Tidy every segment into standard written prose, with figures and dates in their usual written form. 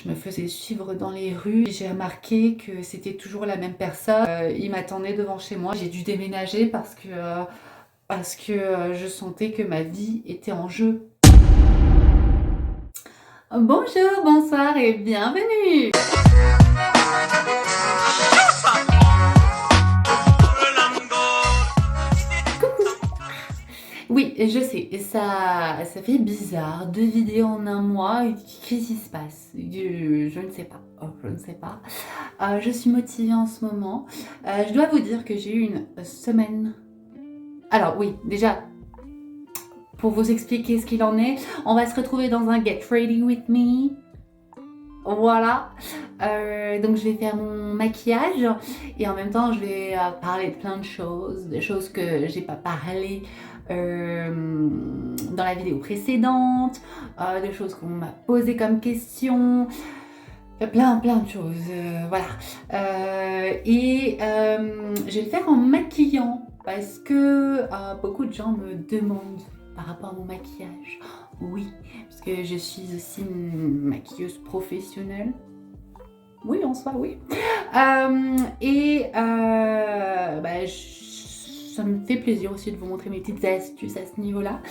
Je me faisais suivre dans les rues. J'ai remarqué que c'était toujours la même personne. Il m'attendait devant chez moi. J'ai dû déménager parce que je sentais que ma vie était en jeu. Bonjour, bonsoir et bienvenue. Oui, je sais, ça fait bizarre, 2 vidéos en un mois, qu'est-ce qui se passe? Je ne sais pas, je ne sais pas. Je suis motivée en ce moment. Je dois vous dire que j'ai eu une semaine... Alors oui, déjà, pour vous expliquer ce qu'il en est, on va se retrouver dans un Get Ready With Me. Voilà, donc je vais faire mon maquillage et en même temps je vais parler de plein de choses, des choses que j'ai pas parlé dans la vidéo précédente, des choses qu'on m'a posées comme questions, plein de choses, voilà. Et je vais le faire en maquillant parce que beaucoup de gens me demandent par rapport à mon maquillage. Oui, parce que je suis aussi une maquilleuse professionnelle. Oui, en soi, oui. Ça me fait plaisir aussi de vous montrer mes petites astuces à ce niveau-là.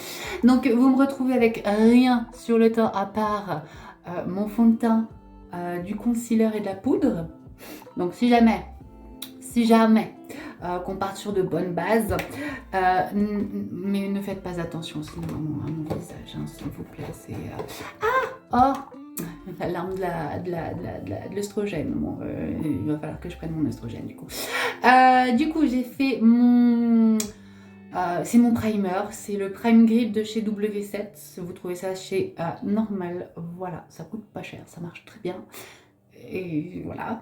Donc, vous me retrouvez avec rien sur le teint à part mon fond de teint, du concealer et de la poudre. Donc, si jamais qu'on parte sur de bonnes bases, mais ne faites pas attention sinon à mon visage, hein, s'il vous plaît. C'est l'alarme de l'œstrogène. Bon, il va falloir que je prenne mon œstrogène du coup. J'ai fait mon... c'est mon primer, c'est le Prime Grip de chez W7. Vous trouvez ça chez Normal. Voilà, ça coûte pas cher, ça marche très bien. Et voilà.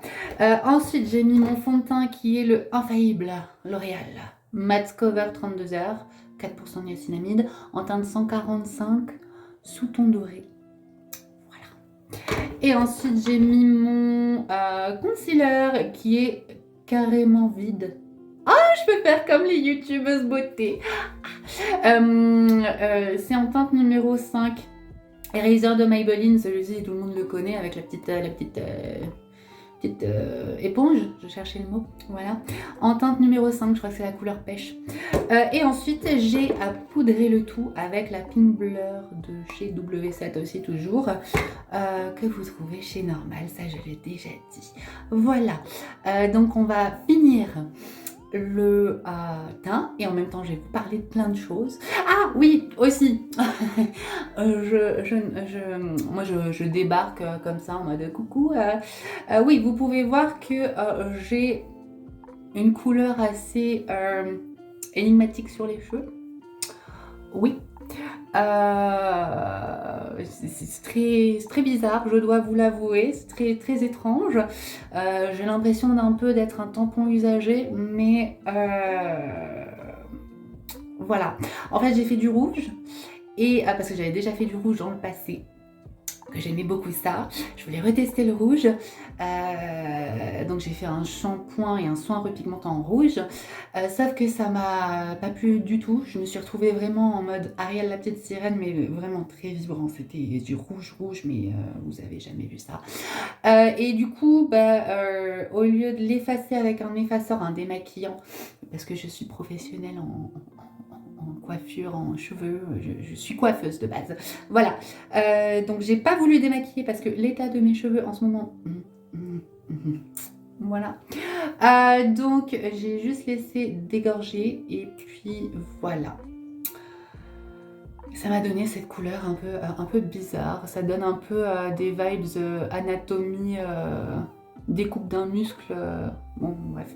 Ensuite, j'ai mis mon fond de teint qui est le infaillible L'Oréal Matte Cover 32 heures, 4% niacinamide, en teinte 145, sous ton doré. Voilà. Et ensuite, j'ai mis mon concealer qui est carrément vide. Je peux faire comme les youtubeuses beauté. C'est en teinte numéro 5. Eraser de Maybelline, celui-ci tout le monde le connaît avec la petite éponge, je cherchais le mot, voilà. En teinte numéro 5, je crois que c'est la couleur pêche. Et ensuite, j'ai poudré le tout avec la Pink Blur de chez W7 aussi toujours, que vous trouvez chez Normal, ça je l'ai déjà dit. Voilà, donc on va finir le teint et en même temps je vais vous parler de plein de choses. Ah oui, aussi moi je débarque comme ça en mode coucou. Oui, vous pouvez voir que j'ai une couleur assez énigmatique sur les cheveux. Oui, c'est très bizarre, je dois vous l'avouer, c'est très étrange. J'ai l'impression d'être un tampon usagé, mais voilà. En fait, j'ai fait du rouge, et parce que j'avais déjà fait du rouge dans le passé, que j'aimais beaucoup ça. Je voulais retester le rouge, donc j'ai fait un shampoing et un soin repigmentant en rouge, sauf que ça m'a pas plu du tout. Je me suis retrouvée vraiment en mode Ariel la petite sirène, mais vraiment très vibrant. C'était du rouge, mais vous avez jamais vu ça. Et du coup, au lieu de l'effacer avec un effaceur, un démaquillant, parce que je suis professionnelle en coiffure, en cheveux, je suis coiffeuse de base, voilà. Donc j'ai pas voulu démaquiller parce que l'état de mes cheveux en ce moment, voilà. Donc j'ai juste laissé dégorger et puis voilà. Ça m'a donné cette couleur un peu bizarre, ça donne un peu des vibes anatomie, découpe d'un muscle, bon bref.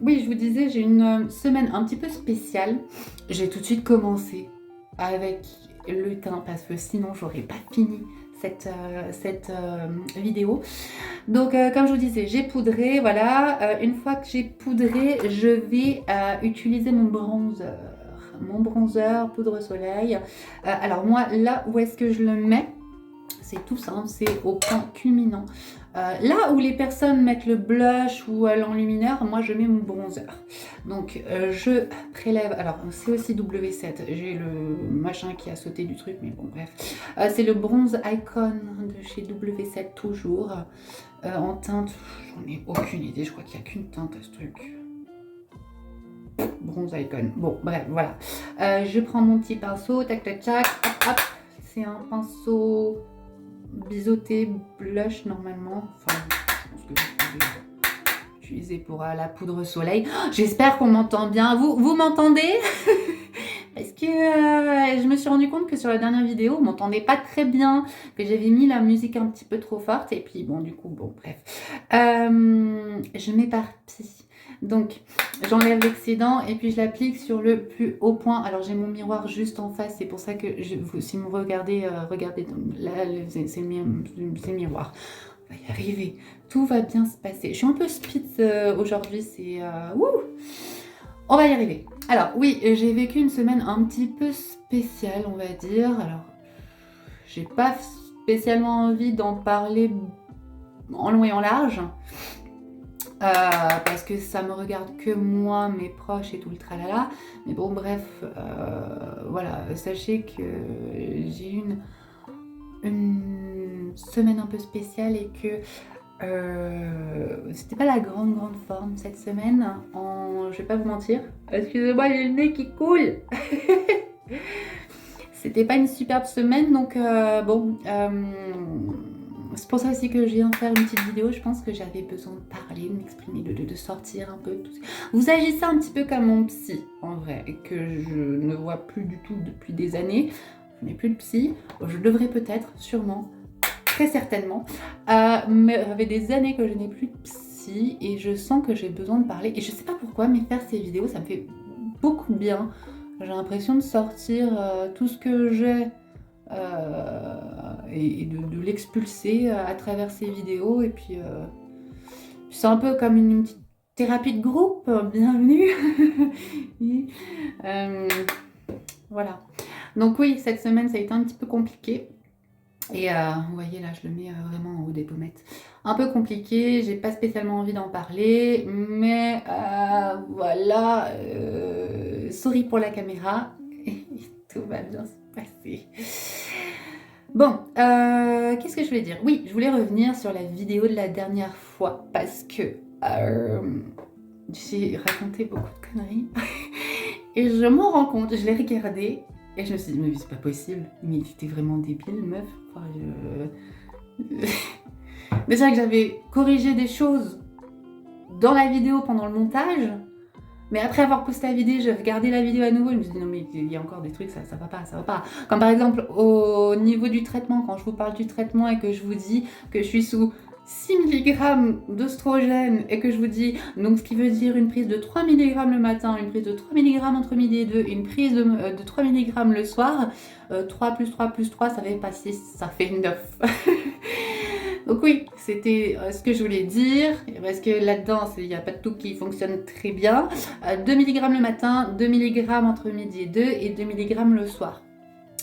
Oui, je vous disais, j'ai une semaine un petit peu spéciale. J'ai tout de suite commencé avec le teint parce que sinon j'aurais pas fini cette vidéo. Donc comme je vous disais, j'ai poudré, voilà. Une fois que j'ai poudré, je vais utiliser mon bronzer poudre soleil. Alors moi, là où est-ce que je le mets? C'est tout simple, c'est au point culminant. Là où les personnes mettent le blush ou l'enlumineur, moi je mets mon bronzer. Donc je prélève, alors c'est aussi W7, j'ai le machin qui a sauté du truc, mais bon bref. C'est le Bronze Icon de chez W7 toujours, en teinte, j'en ai aucune idée, je crois qu'il n'y a qu'une teinte à ce truc. Bronze Icon, bon bref, voilà. Je prends mon petit pinceau, tac tac tac, hop hop, c'est un pinceau biseauté blush normalement, enfin je pense que je vais utiliser pour la poudre soleil. Oh, j'espère qu'on m'entend bien, vous m'entendez? Parce que je me suis rendu compte que sur la dernière vidéo, on m'entendait pas très bien, que j'avais mis la musique un petit peu trop forte, et puis bon, du coup, bon, bref. Je m'éparpille. Donc, j'enlève l'excédent et puis je l'applique sur le plus haut point. Alors, j'ai mon miroir juste en face, c'est pour ça que si vous regardez, regardez, là, c'est le miroir. On va y arriver, tout va bien se passer. Je suis un peu speed aujourd'hui, c'est... On va y arriver. Alors oui, j'ai vécu une semaine un petit peu spéciale, on va dire. Alors, j'ai pas spécialement envie d'en parler en long et en large. Parce que ça me regarde que moi, mes proches et tout le tralala. Mais bon, bref, voilà, sachez que j'ai eu une semaine un peu spéciale et que c'était pas la grande forme cette semaine, je vais pas vous mentir, excusez-moi, j'ai le nez qui coule. C'était pas une superbe semaine, donc bon, c'est pour ça aussi que je viens faire une petite vidéo. Je pense que j'avais besoin de parler, de m'exprimer, de sortir un peu tout ça. Vous agissez un petit peu comme mon psy en vrai, que je ne vois plus du tout depuis des années. Je n'ai plus de psy, je devrais peut-être, sûrement, très certainement, mais ça fait des années que je n'ai plus de psy et je sens que j'ai besoin de parler. Et je sais pas pourquoi, mais faire ces vidéos, ça me fait beaucoup de bien. J'ai l'impression de sortir tout ce que j'ai et de l'expulser à travers ces vidéos. Et puis, c'est un peu comme une petite thérapie de groupe. Bienvenue. Voilà. Donc oui, cette semaine, ça a été un petit peu compliqué. Et vous voyez là, je le mets vraiment en haut des pommettes. Un peu compliqué, j'ai pas spécialement envie d'en parler, mais voilà, sorry pour la caméra, et tout va bien se passer. Bon, qu'est-ce que je voulais dire? Oui, je voulais revenir sur la vidéo de la dernière fois, parce que j'ai raconté beaucoup de conneries, et je m'en rends compte, je l'ai regardé, et je me suis dit, mais c'est pas possible, mais t'étais vraiment débile, meuf. Enfin, déjà que j'avais corrigé des choses dans la vidéo pendant le montage, mais après avoir posté la vidéo, j'ai regardé la vidéo à nouveau, je me suis dit, non mais il y a encore des trucs, ça va pas, ça va pas. Comme par exemple, au niveau du traitement, quand je vous parle du traitement et que je vous dis que je suis sous 6 mg d'œstrogène et que je vous dis, donc ce qui veut dire une prise de 3 mg le matin, une prise de 3 mg entre midi et 2, une prise de 3 mg le soir, 3 plus 3 plus 3, ça fait pas 6, ça fait 9. Donc oui, c'était ce que je voulais dire, parce que là-dedans, il n'y a pas de tout qui fonctionne très bien. 2 mg le matin, 2 mg entre midi et 2 et 2 mg le soir.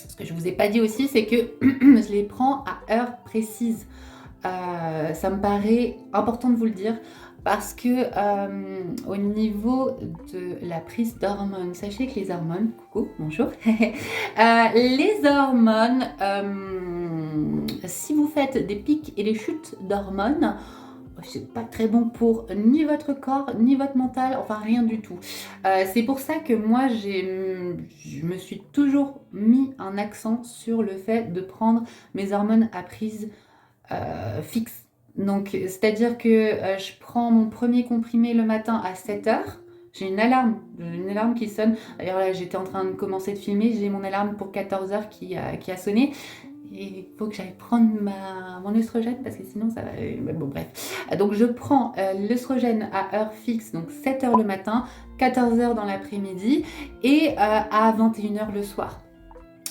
Ce que je vous ai pas dit aussi, c'est que je les prends à heure précise. Ça me paraît important de vous le dire parce que au niveau de la prise d'hormones, sachez que les hormones, coucou, bonjour, les hormones, si vous faites des pics et des chutes d'hormones, c'est pas très bon pour ni votre corps, ni votre mental, enfin rien du tout. C'est pour ça que moi, je me suis toujours mis un accent sur le fait de prendre mes hormones à prise fixe. Donc, c'est-à-dire que je prends mon premier comprimé le matin à 7h. J'ai une alarme qui sonne. D'ailleurs, là, j'étais en train de commencer de filmer. J'ai mon alarme pour 14h qui a sonné. Et il faut que j'aille prendre mon œstrogène parce que sinon ça va... Bon, bref. Donc, je prends l'œstrogène à heure fixe, donc 7h le matin, 14h dans l'après-midi et à 21h le soir.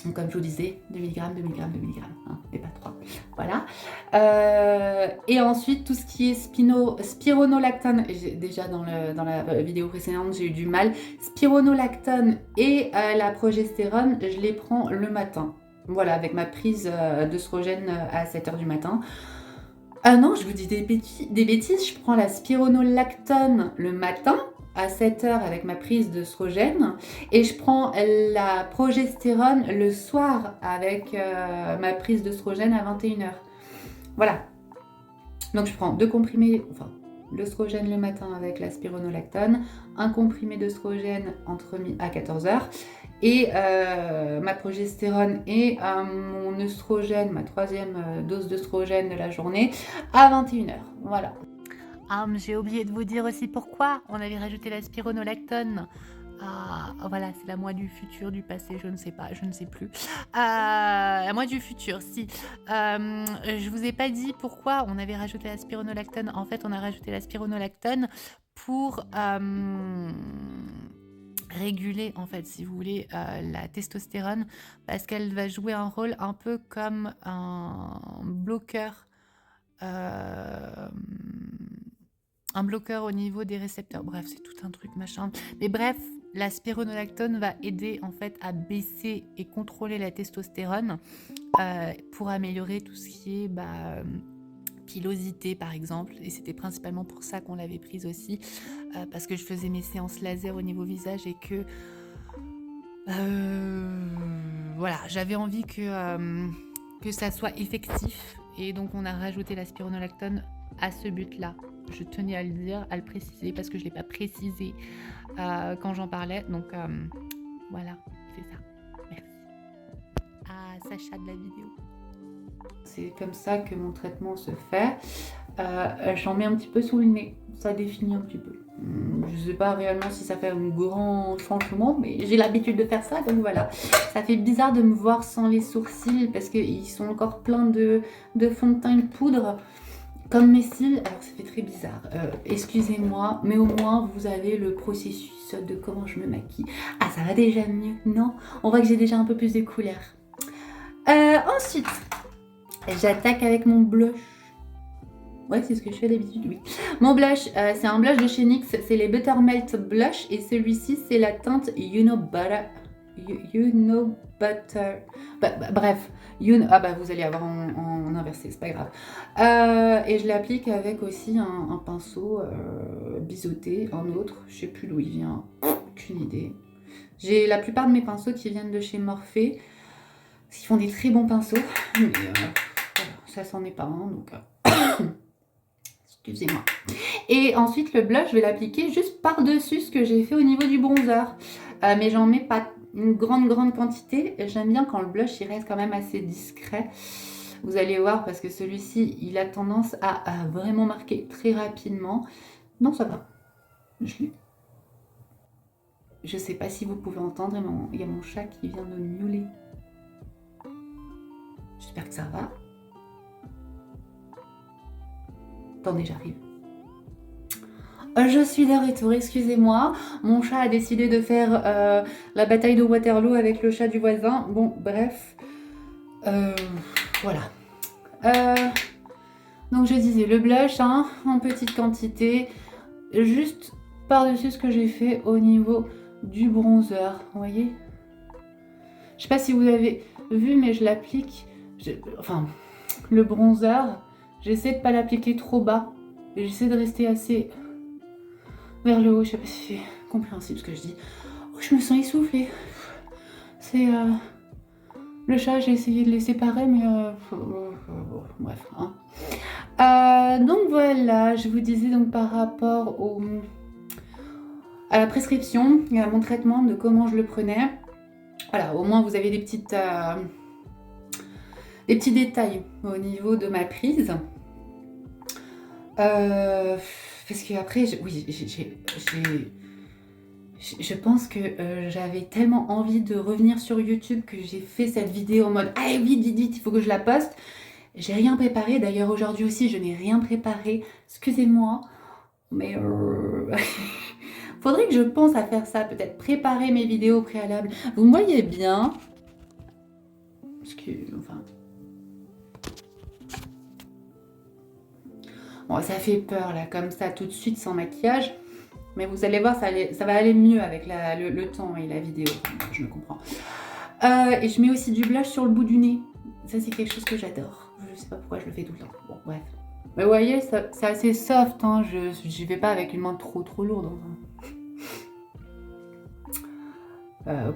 Donc, comme je vous disais, 2 mg, 2 mg, 2 mg, hein, et pas 3. Voilà. Et ensuite, tout ce qui est spironolactone, déjà dans la vidéo précédente, j'ai eu du mal. Spironolactone et la progestérone, je les prends le matin. Voilà, avec ma prise d'œstrogène à 7 h du matin. Ah non, je vous dis des bêtises, je prends la spironolactone le matin à 7 h avec ma prise d'œstrogène et je prends la progestérone le soir avec ma prise d'œstrogène à 21 h. Voilà. Donc je prends 2 comprimés, enfin l'œstrogène le matin avec la spironolactone, un comprimé d'œstrogène à 14 h et ma progestérone et mon œstrogène, ma 3e dose d'œstrogène de la journée à 21 h. Voilà. Ah, j'ai oublié de vous dire aussi pourquoi on avait rajouté la spironolactone. Ah, voilà, c'est la moi du futur, du passé, je ne sais pas, je ne sais plus. La moi du futur, si. Je vous ai pas dit pourquoi on avait rajouté la spironolactone. En fait, on a rajouté la spironolactone pour réguler, en fait, si vous voulez, la testostérone, parce qu'elle va jouer un rôle un peu comme un bloqueur. Un bloqueur au niveau des récepteurs. Bref, c'est tout un truc machin. Mais bref, la spironolactone va aider en fait à baisser et contrôler la testostérone pour améliorer tout ce qui est pilosité par exemple. Et c'était principalement pour ça qu'on l'avait prise aussi, parce que je faisais mes séances laser au niveau visage et que voilà, j'avais envie que ça soit effectif. Et donc on a rajouté la spironolactone à ce but-là. Je tenais à le dire, à le préciser, parce que je ne l'ai pas précisé quand j'en parlais. Donc voilà, c'est ça. Merci. À Sacha de la vidéo. C'est comme ça que mon traitement se fait. J'en mets un petit peu sous le nez. Ça définit un petit peu. Je ne sais pas réellement si ça fait un grand changement, mais j'ai l'habitude de faire ça, donc voilà. Ça fait bizarre de me voir sans les sourcils, parce qu'ils sont encore pleins de fond de teint et de poudre. Comme mes cils, alors ça fait très bizarre, excusez-moi, mais au moins vous avez le processus de comment je me maquille. Ah, ça va déjà mieux, non? On voit que j'ai déjà un peu plus de couleurs. Ensuite, j'attaque avec mon blush. Ouais, c'est ce que je fais d'habitude, oui. Mon blush, c'est un blush de chez NYX, c'est les Buttermelt Blush, et celui-ci, c'est la teinte You Know Butter. Bref, vous allez avoir en inversé, c'est pas grave. Et je l'applique avec aussi un pinceau biseauté, un autre, je sais plus d'où il vient, aucune idée. J'ai la plupart de mes pinceaux qui viennent de chez Morphe, ils font des très bons pinceaux, mais voilà, ça c'en est pas un, donc excusez-moi. Et ensuite le blush, je vais l'appliquer juste par-dessus ce que j'ai fait au niveau du bronzer, mais j'en mets pas une grande quantité. J'aime bien quand le blush il reste quand même assez discret. Vous allez voir, parce que celui-ci il a tendance à vraiment marquer très rapidement. Non, ça va. Je sais pas si vous pouvez entendre, il y a mon chat qui vient de miauler. J'espère que ça va. Attendez, j'arrive. Je suis de retour, excusez-moi. Mon chat a décidé de faire la bataille de Waterloo avec le chat du voisin. Bon, bref. Voilà. Donc je disais, le blush, hein, en petite quantité. Juste par-dessus ce que j'ai fait au niveau du bronzer. Vous voyez? Je sais pas si vous avez vu, mais je l'applique. Enfin, le bronzer, j'essaie de pas l'appliquer trop bas. J'essaie de rester assez vers le haut. Je sais pas si c'est compréhensible ce que je dis. Oh, je me sens essoufflée. C'est le chat, j'ai essayé de les séparer, mais bref. Hein. Donc voilà, je vous disais donc par rapport à la prescription et à mon traitement, de comment je le prenais. Voilà, au moins vous avez des petits détails au niveau de ma prise. Parce que après, je pense que j'avais tellement envie de revenir sur YouTube que j'ai fait cette vidéo en mode « Allez, vite, il faut que je la poste !» J'ai rien préparé, d'ailleurs aujourd'hui aussi je n'ai rien préparé, excusez-moi, mais faudrait que je pense à faire ça, peut-être préparer mes vidéos au préalable. Vous me voyez bien, parce que, enfin... Bon, ça fait peur là, comme ça, tout de suite, sans maquillage. Mais vous allez voir, ça va aller mieux avec le temps et la vidéo. Je me comprends. Et je mets aussi du blush sur le bout du nez. Ça, c'est quelque chose que j'adore. Je sais pas pourquoi je le fais tout le temps. Bon, bref. Mais vous voyez, c'est assez soft. Hein. Je vais pas avec une main trop lourde.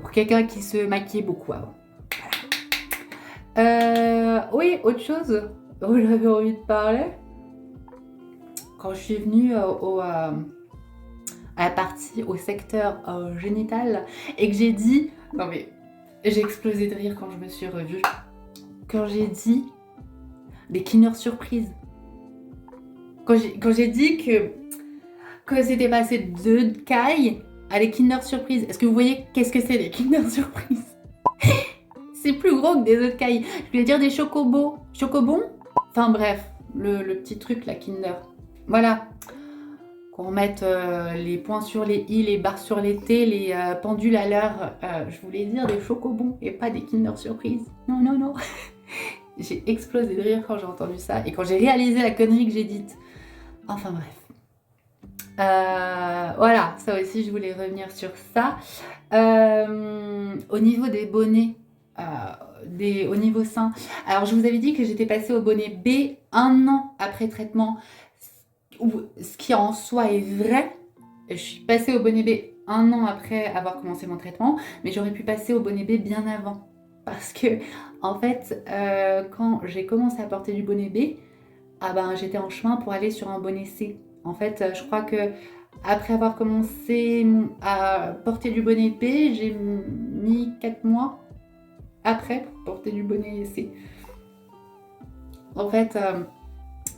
Pour quelqu'un qui se maquille beaucoup avant. Oui, autre chose dont j'avais envie de parler. Quand je suis venue à la partie, au secteur génital, et que j'ai dit... Non mais, j'ai explosé de rire quand je me suis revue. Quand j'ai dit des Kinder Surprise. Quand j'ai dit que c'était passé de caille à des Kinder Surprise. Est-ce que vous voyez qu'est-ce que c'est des Kinder Surprise? C'est plus gros que des œufs de caille. Je voulais dire des chocobons. Chocobons? Enfin bref, le petit truc, la Kinder. Voilà. Qu'on mette les points sur les i, les barres sur les t, les pendules à l'heure. Je voulais dire des chocobons et pas des Kinder Surprise. Non, non, non. J'ai explosé de rire quand j'ai entendu ça et quand j'ai réalisé la connerie que j'ai dite. Enfin bref. Voilà, ça aussi je voulais revenir sur ça. Au niveau des bonnets, au niveau sein, alors je vous avais dit que j'étais passée au bonnet B 1 an après traitement, ce qui en soi est vrai. Je suis passée au bonnet B 1 an après avoir commencé mon traitement, mais j'aurais pu passer au bonnet B bien avant. Parce que, en fait, quand j'ai commencé à porter du bonnet B, j'étais en chemin pour aller sur un bonnet C. En fait, je crois que après avoir commencé à porter du bonnet B, j'ai mis 4 mois après pour porter du bonnet C. En fait,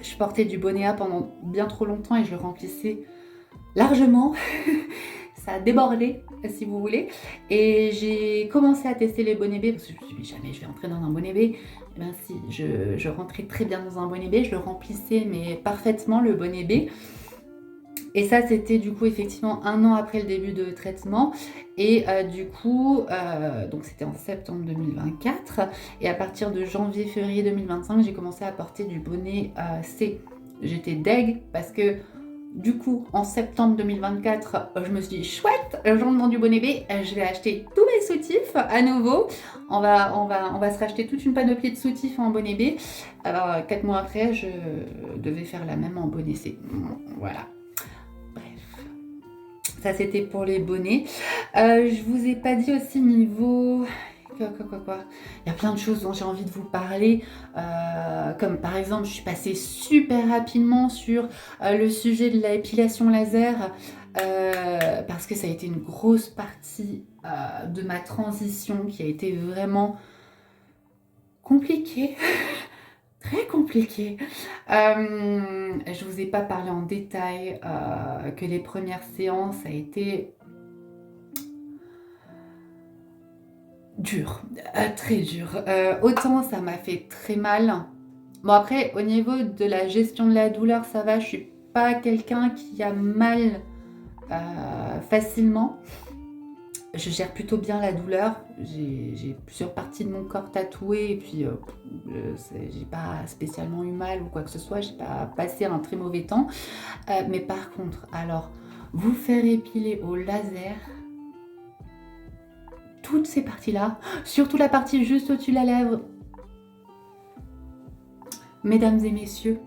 je portais du bonnet A pendant bien trop longtemps et je le remplissais largement. Ça a débordé, si vous voulez. Et j'ai commencé à tester les bonnets B parce que je me suis dit jamais je vais rentrer dans un bonnet B. Et bien si, je rentrais très bien dans un bonnet B, je le remplissais mais parfaitement le bonnet B. Et ça, c'était du coup effectivement 1 an après le début de traitement. Et du coup, donc c'était en septembre 2024. Et à partir de janvier-février 2025, j'ai commencé à porter du bonnet C. J'étais deg parce que du coup, en septembre 2024, je me suis dit chouette, je rentre dans du bonnet B, je vais acheter tous mes soutifs à nouveau. On va se racheter toute une panoplie de soutifs en bonnet B. Alors 4 mois après, je devais faire la même en bonnet C. Voilà. Bref. Ça, c'était pour les bonnets. Je vous ai pas dit aussi niveau... Quoi. Il y a plein de choses dont j'ai envie de vous parler. Comme par exemple, je suis passée super rapidement sur le sujet de l'épilation laser. Parce que ça a été une grosse partie de ma transition qui a été vraiment compliquée. Très compliqué. Je vous ai pas parlé en détail que les premières séances a été dur, très dur. Autant ça m'a fait très mal. Bon après, au niveau de la gestion de la douleur, ça va. Je suis pas quelqu'un qui a mal facilement. Je gère plutôt bien la douleur. J'ai plusieurs parties de mon corps tatouées et puis j'ai pas spécialement eu mal ou quoi que ce soit. J'ai pas passé un très mauvais temps. Mais par contre, alors, vous faire épiler au laser, toutes ces parties-là, surtout la partie juste au-dessus de la lèvre, mesdames et messieurs,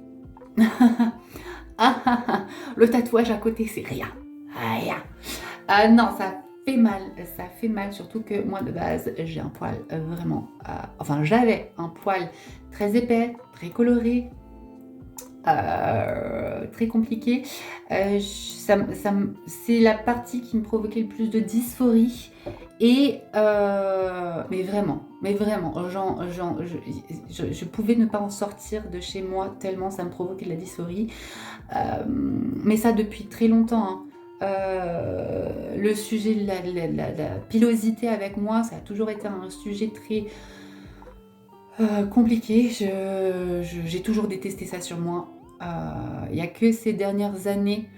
le tatouage à côté, c'est rien. Rien. Non, ça fait mal, surtout que moi de base j'ai un poil vraiment, j'avais un poil très épais, très coloré, très compliqué. C'est la partie qui me provoquait le plus de dysphorie et mais vraiment, je pouvais ne pas en sortir de chez moi tellement ça me provoquait de la dysphorie. Mais ça depuis très longtemps, hein. Le sujet de la pilosité avec moi, ça a toujours été un sujet très compliqué. J'ai toujours détesté ça sur moi. Il n'y a que ces dernières années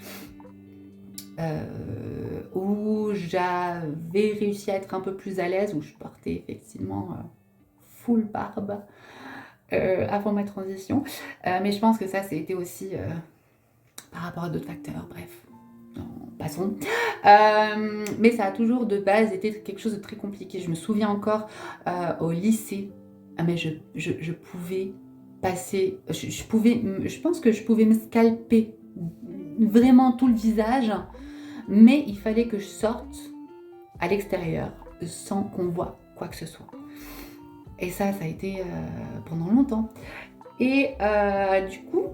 où j'avais réussi à être un peu plus à l'aise, où je portais effectivement full barbe avant ma transition. Mais je pense que ça, c'était aussi par rapport à d'autres facteurs, bref. passons. Mais ça a toujours de base été quelque chose de très compliqué. Je me souviens encore au lycée, mais je pouvais passer, je pense que je pouvais me scalper vraiment tout le visage, mais il fallait que je sorte à l'extérieur sans qu'on voit quoi que ce soit. Et ça a été pendant longtemps. Et du coup,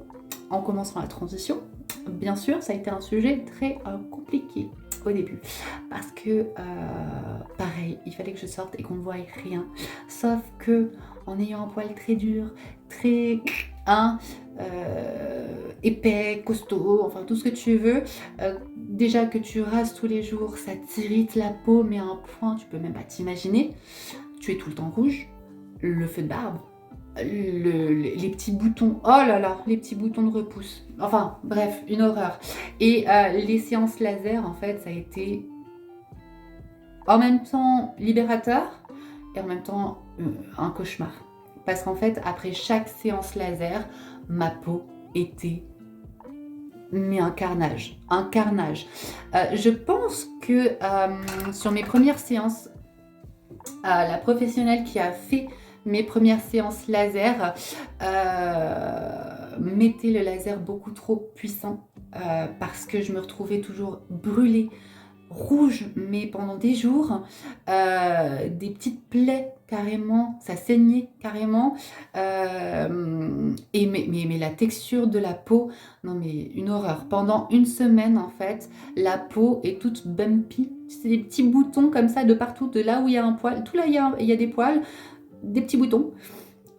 en commençant la transition, bien sûr, ça a été un sujet très compliqué au début. Parce que, pareil, il fallait que je sorte et qu'on ne voie rien. Sauf que, en ayant un poil très dur, très épais, costaud, enfin tout ce que tu veux, déjà que tu rases tous les jours, ça t'irrite la peau, mais à un point, tu peux même pas t'imaginer. Tu es tout le temps rouge, le feu de barbe, les petits boutons, oh là là, les petits boutons de repousse. Enfin, bref, une horreur. Et les séances laser, en fait, ça a été en même temps libérateur et en même temps un cauchemar. Parce qu'en fait, après chaque séance laser, ma peau était un carnage, un carnage. Je pense que sur mes premières séances, la professionnelle qui a fait mes premières séances laser mettait le laser beaucoup trop puissant parce que je me retrouvais toujours brûlée, rouge, mais pendant des jours, des petites plaies carrément, ça saignait carrément, et mais la texture de la peau, non mais une horreur. Pendant une semaine en fait, la peau est toute bumpy, c'est des petits boutons comme ça de partout, de là où il y a un poil, tout là il y a des poils, des petits boutons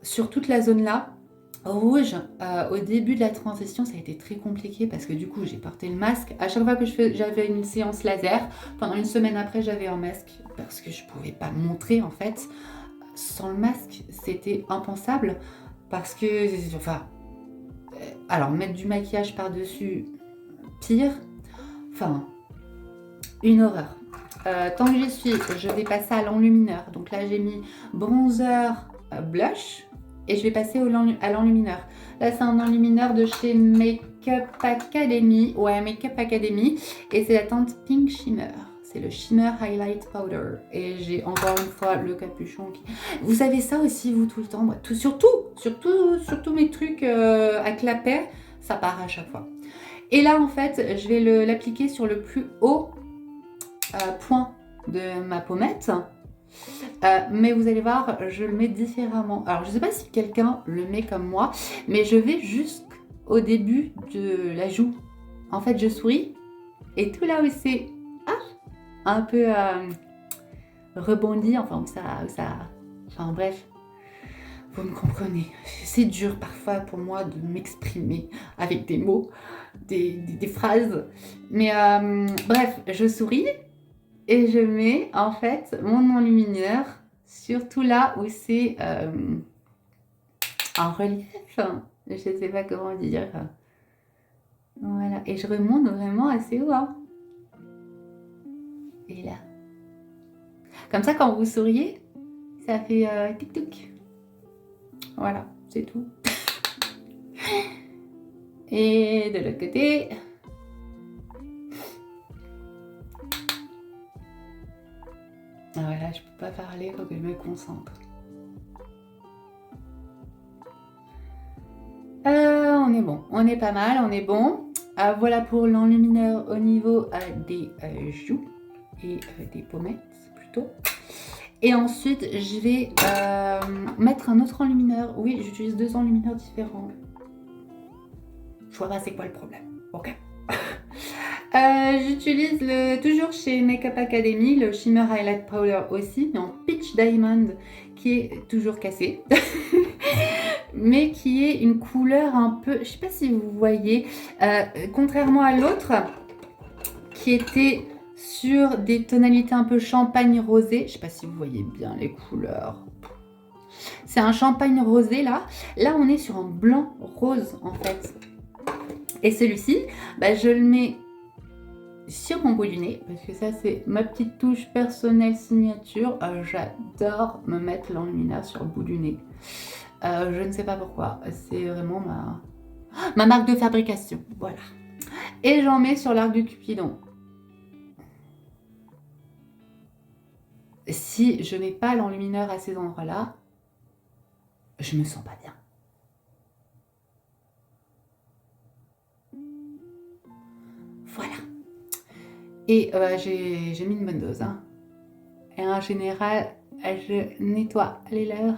sur toute la zone là. Rouge, au début de la transition, ça a été très compliqué parce que du coup, j'ai porté le masque. À chaque fois que j'avais une séance laser, pendant une semaine après, j'avais un masque parce que je pouvais pas me montrer en fait. Sans le masque, c'était impensable parce que, enfin, alors mettre du maquillage par-dessus, pire. Enfin, une horreur. Tant que j'y suis, je vais passer à l'enlumineur. Donc là, j'ai mis bronzer, blush. Et je vais passer à l'enlumineur. Là, c'est un enlumineur de chez Makeup Academy. Ouais, Makeup Academy. Et c'est la teinte Pink Shimmer. C'est le Shimmer Highlight Powder. Et j'ai encore une fois le capuchon qui... Vous avez ça aussi, vous, tout le temps. Moi, surtout mes trucs à clapet, ça part à chaque fois. Et là, en fait, je vais l'appliquer sur le plus haut point de ma pommette. Mais vous allez voir, je le mets différemment. Alors, je ne sais pas si quelqu'un le met comme moi, mais je vais jusqu'au début de la joue. En fait, je souris et tout là où c'est un peu rebondi, enfin, enfin bref, vous me comprenez. C'est dur parfois pour moi de m'exprimer avec des mots, des phrases. Mais bref, je souris. Et je mets en fait mon enlumineur surtout là où c'est en relief. Je ne sais pas comment dire. Voilà. Et je remonte vraiment assez haut. Hein. Et là. Comme ça, quand vous souriez, ça fait tic-tic. Voilà, c'est tout. Et de l'autre côté. Voilà, je peux pas parler, il faut que je me concentre. On est bon, on est pas mal, on est bon. Voilà pour l'enlumineur au niveau des joues et des pommettes plutôt. Et ensuite, je vais mettre un autre enlumineur. Oui, j'utilise 2 enlumineurs différents. Je vois pas c'est quoi le problème. Ok. J'utilise toujours chez Makeup Academy le Shimmer Highlight Powder aussi, mais en Peach Diamond, qui est toujours cassé, mais qui est une couleur un peu, je sais pas si vous voyez, contrairement à l'autre, qui était sur des tonalités un peu champagne rosé, je sais pas si vous voyez bien les couleurs. C'est un champagne rosé là. Là, on est sur un blanc rose en fait. Et celui-ci, bah, je le mets sur mon bout du nez, parce que ça c'est ma petite touche personnelle signature. J'adore me mettre l'enlumineur sur le bout du nez. Je ne sais pas pourquoi, c'est vraiment ma marque de fabrication. Voilà. Et j'en mets sur l'arc du Cupidon. Si je mets pas l'enlumineur à ces endroits-là, je me sens pas bien. Voilà. Et j'ai mis une bonne dose. Hein. Et en général, je nettoie les lèvres.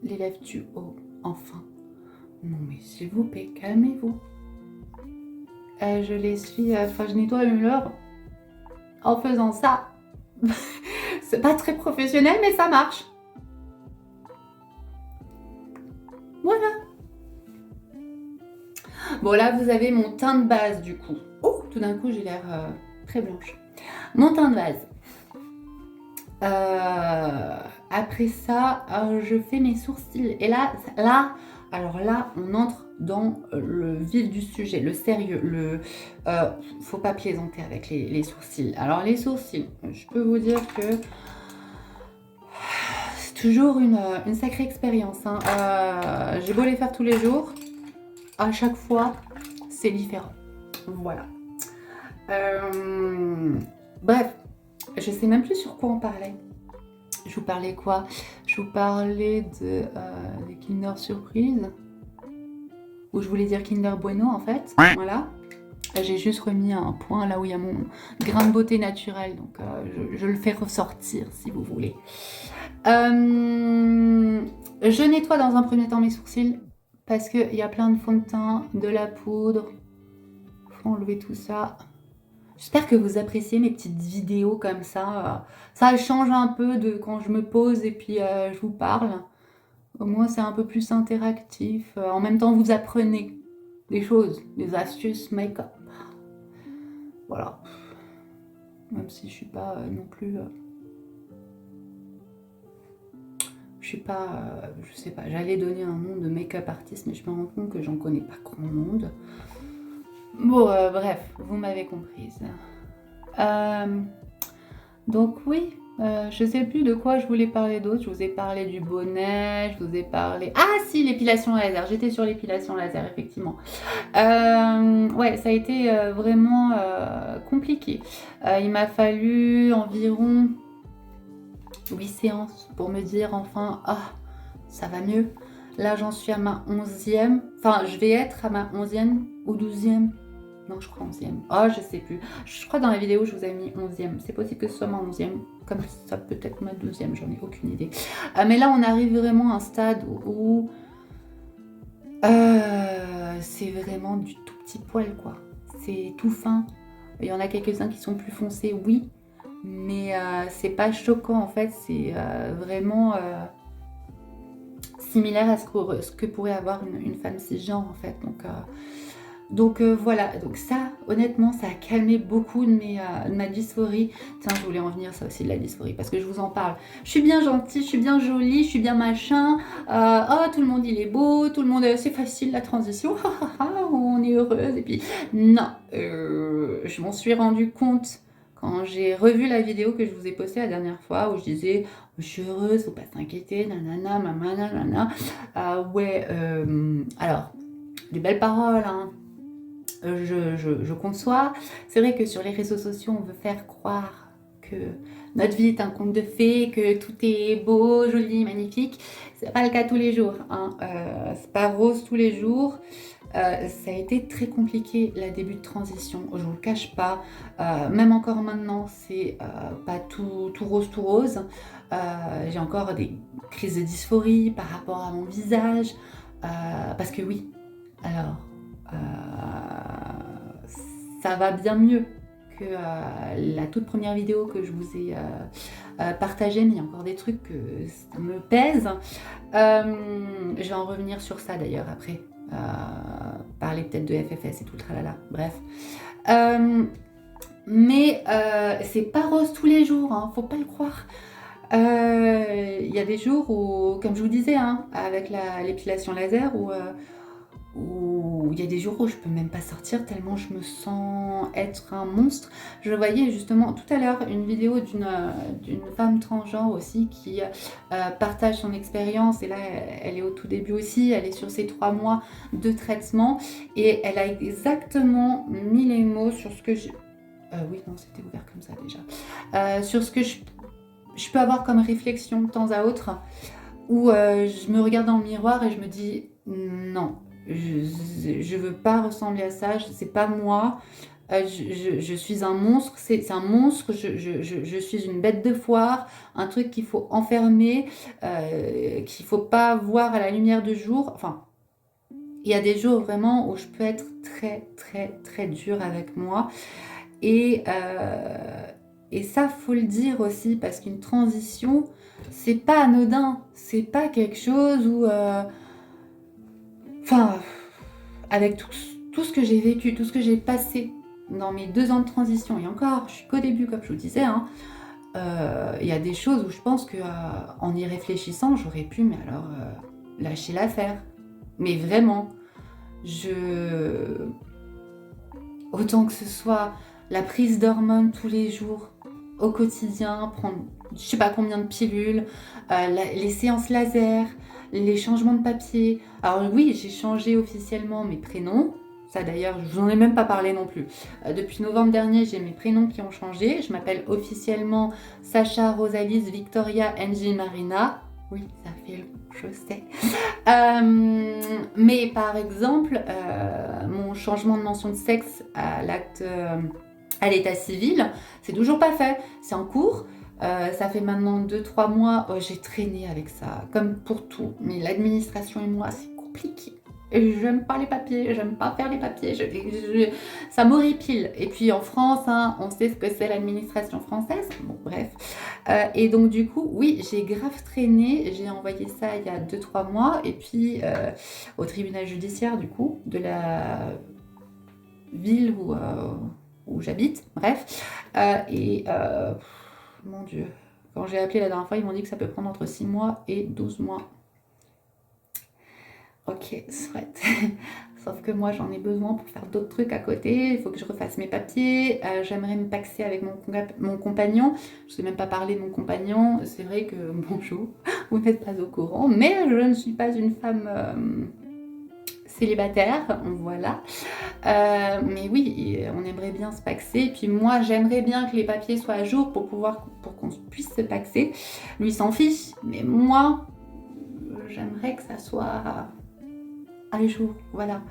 Les lèvres du haut, enfin. Non mais s'il vous plaît, calmez-vous. Je les suis, je nettoie mes lèvres en faisant ça. C'est pas très professionnel, mais ça marche. Voilà. Bon, là, vous avez mon teint de base, du coup. Oh, tout d'un coup, j'ai l'air très blanche. Mon teint de base. Après ça, je fais mes sourcils. Et là, alors là, on entre dans le vif du sujet, le sérieux. Faut pas plaisanter avec les sourcils. Alors, les sourcils, je peux vous dire que c'est toujours une sacrée expérience. Hein. J'ai beau les faire tous les jours, à chaque fois, c'est différent. Voilà. Bref, je sais même plus sur quoi on parlait. Je vous parlais quoi? Je vous parlais des Kinder Surprise. Ou je voulais dire Kinder Bueno en fait. Voilà. J'ai juste remis un point là où il y a mon grain de beauté naturel. Donc je le fais ressortir si vous voulez. Je nettoie dans un premier temps mes sourcils. Parce qu'il y a plein de fond de teint, de la poudre. Faut enlever tout ça. J'espère que vous appréciez mes petites vidéos comme ça. Ça change un peu de quand je me pose et puis je vous parle. Au moins, c'est un peu plus interactif. En même temps, vous apprenez des choses, des astuces make-up. Voilà. Même si je suis pas non plus... je sais pas, j'allais donner un nom de make-up artiste, mais je me rends compte que j'en connais pas grand monde. Bon, bref, vous m'avez comprise. Donc oui, je sais plus de quoi je voulais parler d'autre. Je vous ai parlé du bonnet, je vous ai parlé... Ah si, l'épilation laser, j'étais sur l'épilation laser, effectivement. Ouais, ça a été vraiment compliqué. Il m'a fallu environ 8 séances pour me dire enfin, ça va mieux. Là, j'en suis à ma 11e. Enfin, je vais être à ma 11e ou 12e. Non, je crois 11e. Oh, je sais plus. Je crois dans la vidéo, je vous avais mis 11e. C'est possible que ce soit ma 11e. Comme ça peut être ma 12e, j'en ai aucune idée. Mais là, on arrive vraiment à un stade où c'est vraiment du tout petit poil, quoi. C'est tout fin. Il y en a quelques-uns qui sont plus foncés, oui. Mais c'est pas choquant, en fait. C'est vraiment... similaire à ce que pourrait avoir une femme cisgenre en fait. Donc voilà, donc ça honnêtement ça a calmé beaucoup de ma dysphorie. Tiens, je voulais en venir ça aussi de la dysphorie parce que je vous en parle. Je suis bien gentille, je suis bien jolie, je suis bien machin. Tout le monde il est beau, tout le monde c'est facile la transition. On est heureuse et puis non, je m'en suis rendu compte quand j'ai revu la vidéo que je vous ai postée la dernière fois où je disais je suis heureuse, faut pas s'inquiéter, nanana, nanana. Alors, des belles paroles, hein. Je conçois. C'est vrai que sur les réseaux sociaux, on veut faire croire que notre vie est un conte de fées, que tout est beau, joli, magnifique. C'est pas le cas tous les jours, hein. C'est pas rose tous les jours. Ça a été très compliqué la début de transition, je vous le cache pas, même encore maintenant c'est pas tout rose, j'ai encore des crises de dysphorie par rapport à mon visage, parce que oui, alors ça va bien mieux que la toute première vidéo que je vous ai partagée, mais il y a encore des trucs que ça me pèse. Je vais en revenir sur ça d'ailleurs après. Parler peut-être de FFS et tout le tralala, bref. Mais c'est pas rose tous les jours, hein, faut pas le croire. Il y a des jours où, comme je vous disais, hein, avec l'épilation laser, où où il y a des jours où je peux même pas sortir tellement je me sens être un monstre. Je voyais justement tout à l'heure une vidéo d'une femme transgenre aussi qui partage son expérience, et là elle est au tout début aussi, elle est sur ses 3 mois de traitement et elle a exactement mis les mots sur ce que je... oui, non, c'était ouvert comme ça déjà. Sur ce que je peux avoir comme réflexion de temps à autre, où je me regarde dans le miroir et je me dis non, je veux pas ressembler à ça, c'est pas moi, je suis un monstre, c'est un monstre, je suis une bête de foire, un truc qu'il faut enfermer, qu'il faut pas voir à la lumière du jour. Enfin, il y a des jours vraiment où je peux être très très très dure avec moi, et, ça faut le dire aussi, parce qu'une transition, c'est pas anodin, c'est pas quelque chose où... Enfin, avec tout ce que j'ai vécu, tout ce que j'ai passé dans mes 2 ans de transition, et encore, je suis qu'au début, comme je vous disais, hein, il y a des choses où je pense qu'en y réfléchissant, j'aurais pu, mais alors, lâcher l'affaire. Mais vraiment, autant que ce soit la prise d'hormones tous les jours, au quotidien, prendre je sais pas combien de pilules, les séances laser, les changements de papier. Alors oui, j'ai changé officiellement mes prénoms. Ça d'ailleurs, je vous en ai même pas parlé non plus. Depuis novembre dernier, j'ai mes prénoms qui ont changé. Je m'appelle officiellement Sacha Rosalise Victoria Angie Marina. Oui, ça fait long, je sais. Mais par exemple, mon changement de mention de sexe à l'acte, à l'état civil, c'est toujours pas fait. C'est en cours. Ça fait maintenant 2-3 mois, j'ai traîné avec ça, comme pour tout. Mais l'administration et moi, c'est compliqué. Et j'aime pas les papiers, j'aime pas faire les papiers, ça m'horripile. Et puis en France, hein, on sait ce que c'est l'administration française. Bon, bref. Et donc du coup, oui, j'ai grave traîné. J'ai envoyé ça il y a 2-3 mois. Et puis au tribunal judiciaire, du coup, de la ville où j'habite. Bref. Mon Dieu. Quand j'ai appelé la dernière fois, ils m'ont dit que ça peut prendre entre 6 mois et 12 mois. Ok, soit. Sauf que moi, j'en ai besoin pour faire d'autres trucs à côté. Il faut que je refasse mes papiers. J'aimerais me paxer avec mon compagnon. Je ne sais même pas parler de mon compagnon. C'est vrai que, bonjour, vous n'êtes pas au courant. Mais je ne suis pas une femme célibataire. Voilà. Mais oui, on aimerait bien se paxer. Et puis moi, j'aimerais bien que les papiers soient à jour pour qu'on puisse se paxer. Lui s'en fiche. Mais moi, j'aimerais que ça soit à jour, voilà.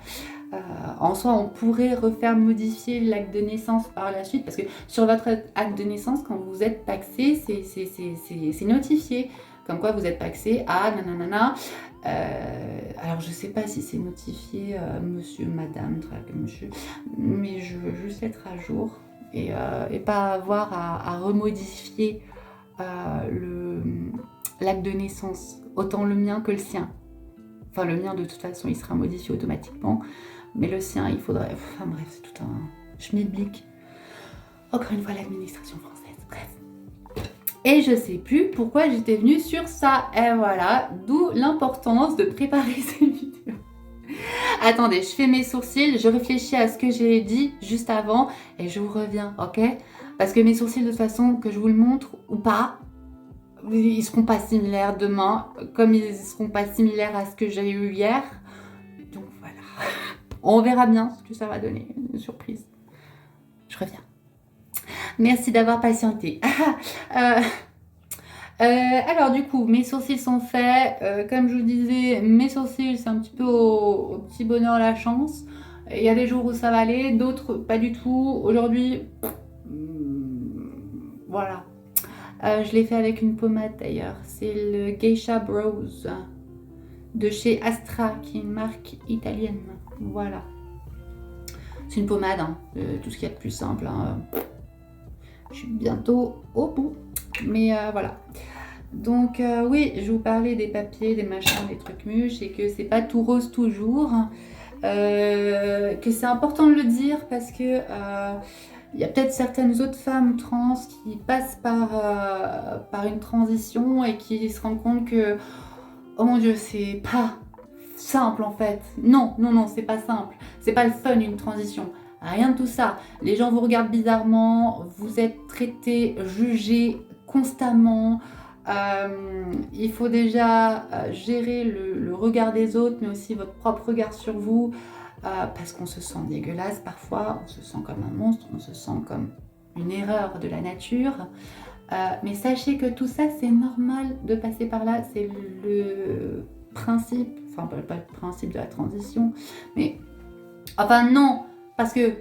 En soi, on pourrait refaire modifier l'acte de naissance par la suite, parce que sur votre acte de naissance, quand vous êtes paxé, c'est notifié, comme quoi vous êtes paxé à nanana. Alors je sais pas si c'est notifié monsieur, madame, monsieur, mais je veux juste être à jour et pas avoir à remodifier l'acte de naissance, autant le mien que le sien. Enfin, le mien, de toute façon, il sera modifié automatiquement. Mais le sien, il faudrait... Enfin bref, c'est tout un schmilblick. Encore une fois, l'administration française. Bref. Et je sais plus pourquoi j'étais venue sur ça. Et voilà, d'où l'importance de préparer ces vidéos. Attendez, je fais mes sourcils, je réfléchis à ce que j'ai dit juste avant et je vous reviens, ok? Parce que mes sourcils, de toute façon, que je vous le montre ou pas, ils seront pas similaires demain, comme ils seront pas similaires à ce que j'ai eu hier. Donc voilà. On verra bien ce que ça va donner. Une surprise. Je reviens. Merci d'avoir patienté. Alors du coup, mes sourcils sont faits. Comme je vous disais, mes sourcils, c'est un petit peu au petit bonheur la chance. Il y a des jours où ça va aller, d'autres pas du tout. Aujourd'hui, voilà. Je l'ai fait avec une pommade d'ailleurs. C'est le Geisha Brows de chez Astra, qui est une marque italienne. Voilà. C'est une pommade, hein. Tout ce qu'il y a de plus simple. Hein. Je suis bientôt au bout. Mais voilà. Donc oui, je vous parlais des papiers, des machins, des trucs mûches, et que c'est pas tout rose toujours. Que c'est important de le dire parce que il y a peut-être certaines autres femmes trans qui passent par une transition et qui se rendent compte que, oh mon Dieu, c'est pas simple en fait. Non, non, non, c'est pas simple. C'est pas le fun une transition. Rien de tout ça. Les gens vous regardent bizarrement, vous êtes traité, jugé constamment. Il faut déjà gérer le regard des autres, mais aussi votre propre regard sur vous, parce qu'on se sent dégueulasse parfois, on se sent comme un monstre, on se sent comme une erreur de la nature. Mais sachez que tout ça, c'est normal de passer par là. C'est le principe, enfin pas le principe de la transition, mais enfin non, parce que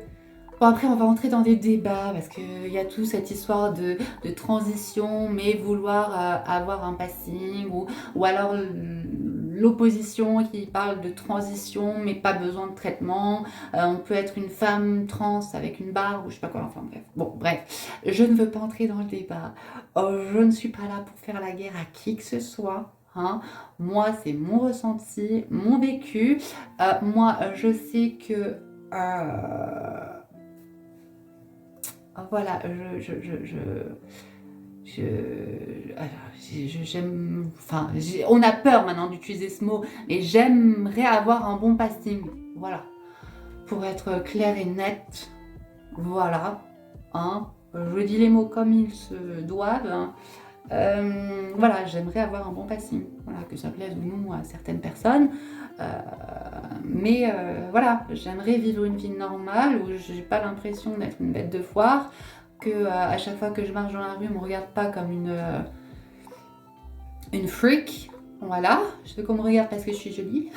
bon, après on va entrer dans des débats, parce qu'il y a toute cette histoire de transition, mais vouloir avoir un passing, ou alors l'opposition qui parle de transition, mais pas besoin de traitement. On peut être une femme trans avec une barbe, ou je sais pas quoi, enfin bref. Bon, bref, je ne veux pas entrer dans le débat. Je ne suis pas là pour faire la guerre à qui que ce soit. Hein. Moi, c'est mon ressenti, mon vécu. Moi, je sais que... voilà, j'aime, enfin, on a peur maintenant d'utiliser ce mot, mais j'aimerais avoir un bon passing, voilà, pour être clair et net, voilà, hein, je dis les mots comme ils se doivent, hein. Voilà, j'aimerais avoir un bon passing, voilà, que ça plaise ou non à certaines personnes, mais voilà, j'aimerais vivre une vie normale où j'ai pas l'impression d'être une bête de foire, que à chaque fois que je marche dans la rue, on me regarde pas comme une freak, voilà, je veux qu'on me regarde parce que je suis jolie,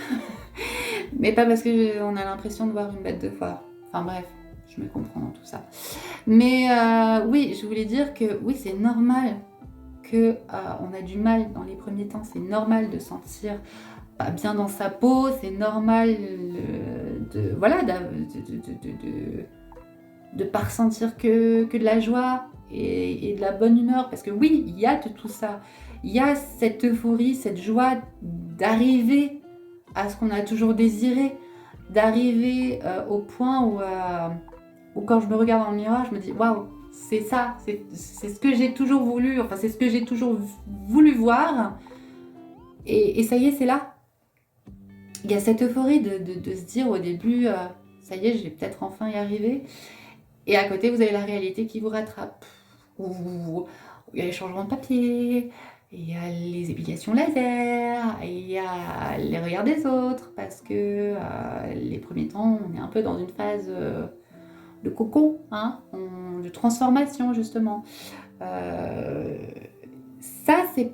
mais pas parce que on a l'impression de voir une bête de foire, enfin bref. Je me comprends dans tout ça. Mais oui, je voulais dire que oui, c'est normal que on a du mal dans les premiers temps. C'est normal de sentir pas bien dans sa peau. C'est normal de voilà de pas ressentir que de la joie et de la bonne humeur. Parce que oui, il y a de tout ça. Il y a cette euphorie, cette joie d'arriver à ce qu'on a toujours désiré, d'arriver au point où quand je me regarde dans le miroir, je me dis waouh, c'est ça, c'est ce que j'ai toujours voulu, enfin c'est ce que j'ai toujours voulu voir, et ça y est, c'est là. Il y a cette euphorie de se dire au début, ça y est, je vais peut-être enfin y arriver, et à côté vous avez la réalité qui vous rattrape, où il y a les changements de papier, il y a les épilations laser, il y a les regards des autres, parce que les premiers temps, on est un peu dans une phase... de cocon, hein, de transformation justement. Ça, c'est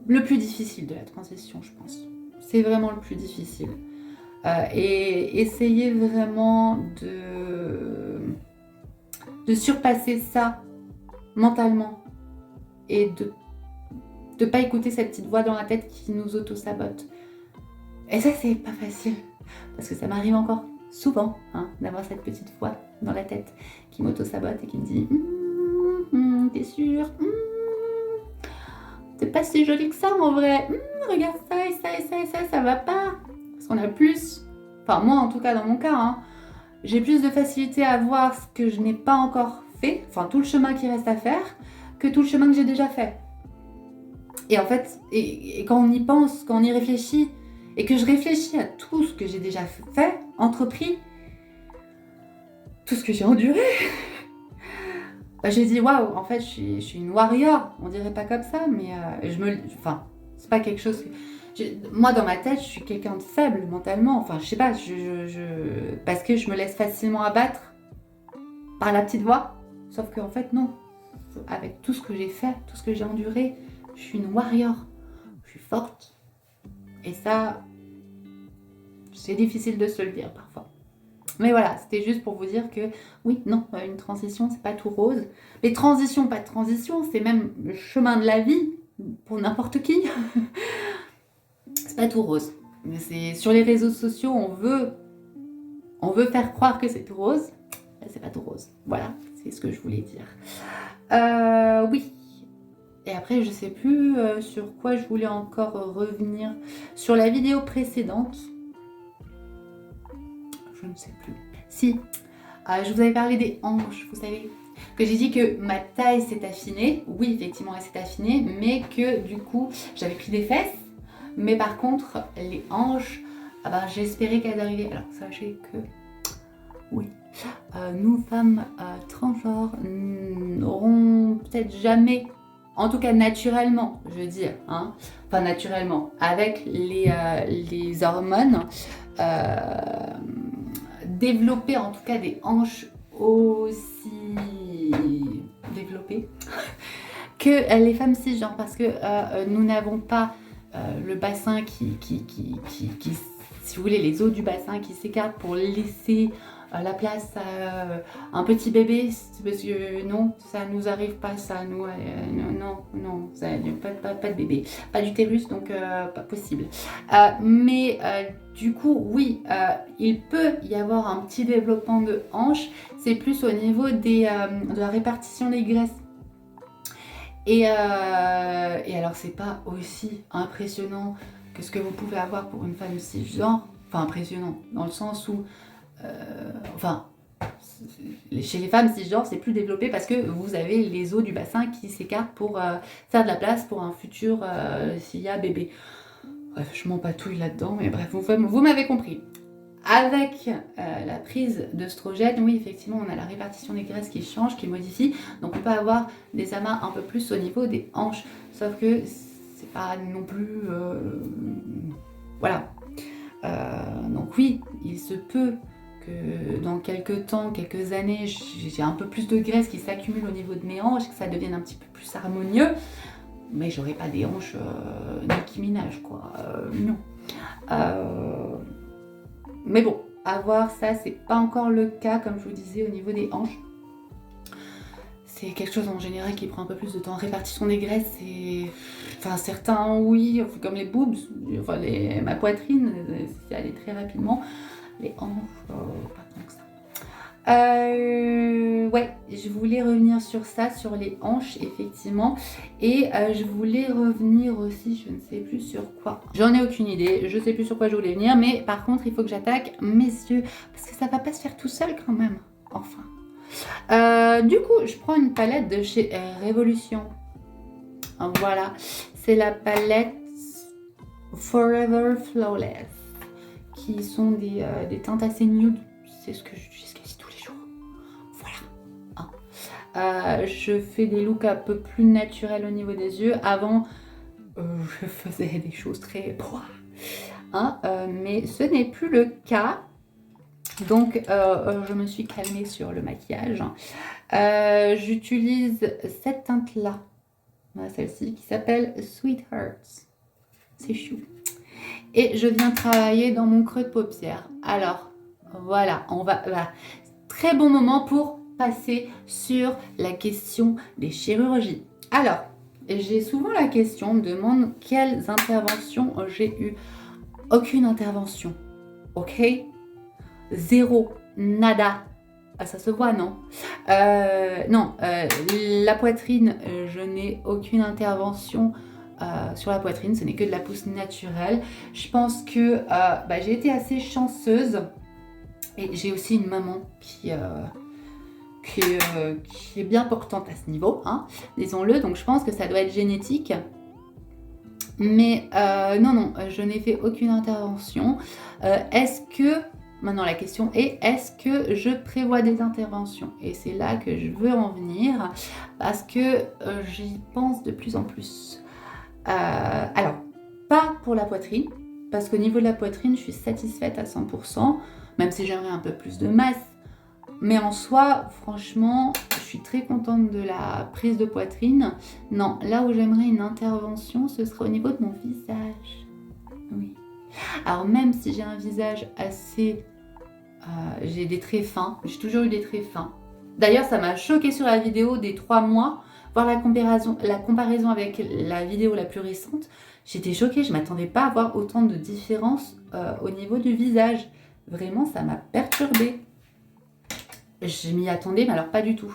le plus difficile de la transition, je pense. C'est vraiment le plus difficile. Et essayez vraiment de surpasser ça mentalement et de ne pas écouter cette petite voix dans la tête qui nous auto-sabote. Et ça, c'est pas facile, parce que ça m'arrive encore souvent, hein, d'avoir cette petite voix dans la tête qui m'auto-sabote et qui me dit t'es sûre, t'es pas si jolie que ça en vrai, regarde ça et ça et ça et ça va pas. Parce qu'on a plus, enfin moi en tout cas dans mon cas, hein, j'ai plus de facilité à voir ce que je n'ai pas encore fait, enfin tout le chemin qui reste à faire, que tout le chemin que j'ai déjà fait. Et en fait, et quand on y pense, quand on y réfléchit, et que je réfléchis à tout ce que j'ai déjà fait, entrepris, tout ce que j'ai enduré, bah, j'ai dit waouh, en fait je suis une warrior, on dirait pas comme ça, mais enfin c'est pas quelque chose que... Moi dans ma tête je suis quelqu'un de faible mentalement, enfin je sais pas, parce que je me laisse facilement abattre par la petite voix, sauf qu'en fait non, avec tout ce que j'ai fait, tout ce que j'ai enduré, je suis une warrior, je suis forte. Et ça, c'est difficile de se le dire parfois. Mais voilà, c'était juste pour vous dire que oui, non, une transition, c'est pas tout rose. Mais transition, pas de transition, c'est même le chemin de la vie pour n'importe qui. C'est pas tout rose. Mais c'est sur les réseaux sociaux, on veut faire croire que c'est tout rose. C'est pas tout rose. Voilà, c'est ce que je voulais dire. Oui. Et après, je sais plus sur quoi je voulais encore revenir. Sur la vidéo précédente. Je ne sais plus. Si, je vous avais parlé des hanches, vous savez. Que j'ai dit que ma taille s'est affinée. Oui, effectivement, elle s'est affinée. Mais que du coup, j'avais pris des fesses. Mais par contre, les hanches, ah ben, j'espérais qu'elles arrivaient. Alors sachez que, oui, nous femmes transgenres n'auront peut-être jamais, en tout cas naturellement, je veux dire, hein, enfin naturellement, avec les hormones, développer en tout cas des hanches aussi développées que les femmes cisgenres, parce que nous n'avons pas le bassin qui, si vous voulez, les os du bassin qui s'écartent pour laisser la place à un petit bébé, parce que non, ça nous arrive pas, ça, nous, non, ça, pas de bébé, pas d'utérus, donc pas possible. Mais du coup, oui, il peut y avoir un petit développement de hanches, c'est plus au niveau de la répartition des graisses. Et alors, c'est pas aussi impressionnant que ce que vous pouvez avoir pour une femme cisgenre, enfin impressionnant, dans le sens où chez les femmes cisgenres, c'est plus développé parce que vous avez les os du bassin qui s'écartent pour faire de la place pour un futur s'il y a bébé. Bref, je m'empatouille là-dedans, mais bref, vous m'avez compris. Avec la prise d'œstrogène, oui, effectivement, on a la répartition des graisses qui change, qui modifie. Donc, on peut avoir des amas un peu plus au niveau des hanches. Sauf que c'est pas non plus... voilà. Donc, oui, il se peut que dans quelques temps, quelques années, j'ai un peu plus de graisse qui s'accumule au niveau de mes hanches, que ça devienne un petit peu plus harmonieux. Mais j'aurai pas des hanches Nicki Minaj, quoi. Non. Mais bon, à voir, ça, c'est pas encore le cas, comme je vous disais, au niveau des hanches. C'est quelque chose en général qui prend un peu plus de temps. Répartition des graisses, c'est... Enfin, certains, oui, comme les boobs, enfin, ma poitrine, c'est allé très rapidement. Les hanches, pas tant que ça. Ouais, je voulais revenir sur ça, sur les hanches, effectivement. Et je voulais revenir aussi, je ne sais plus sur quoi. J'en ai aucune idée, je ne sais plus sur quoi je voulais venir. Mais par contre, il faut que j'attaque mes yeux. Parce que ça va pas se faire tout seul quand même. Enfin. Du coup, je prends une palette de chez Révolution. Voilà, c'est la palette Forever Flawless. Qui sont des teintes assez nude. C'est ce que j'utilise quasi tous les jours. Voilà. Je fais des looks un peu plus naturels au niveau des yeux. Avant, je faisais des choses très... mais ce n'est plus le cas. Donc, je me suis calmée sur le maquillage. J'utilise cette teinte-là. Celle-ci qui s'appelle Sweethearts. C'est chou. Et je viens travailler dans mon creux de paupière. Alors, voilà, on va... Très bon moment pour passer sur la question des chirurgies. Alors, j'ai souvent la question, on me demande quelles interventions j'ai eues. Aucune intervention, ok? Zéro, nada. Ah, ça se voit, non? Non, la poitrine, je n'ai aucune intervention sur la poitrine, ce n'est que de la pousse naturelle. Je pense que j'ai été assez chanceuse et j'ai aussi une maman qui est bien portante à ce niveau, hein, disons-le, donc je pense que ça doit être génétique. Mais non, je n'ai fait aucune intervention. Est-ce que... Maintenant, la question est, est-ce que je prévois des interventions? Et c'est là que je veux en venir, parce que j'y pense de plus en plus. Alors, pas pour la poitrine, parce qu'au niveau de la poitrine, je suis satisfaite à 100%, même si j'aimerais un peu plus de masse. Mais en soi, franchement, je suis très contente de la prise de poitrine. Non, là où j'aimerais une intervention, ce serait au niveau de mon visage. Oui. Alors même si j'ai un visage assez... j'ai des traits fins, j'ai toujours eu des traits fins. D'ailleurs, ça m'a choqué sur la vidéo des 3 mois, voir la comparaison avec la vidéo la plus récente. J'étais choquée, je ne m'attendais pas à voir autant de différences au niveau du visage. Vraiment, ça m'a perturbée. Je m'y attendais, mais alors pas du tout.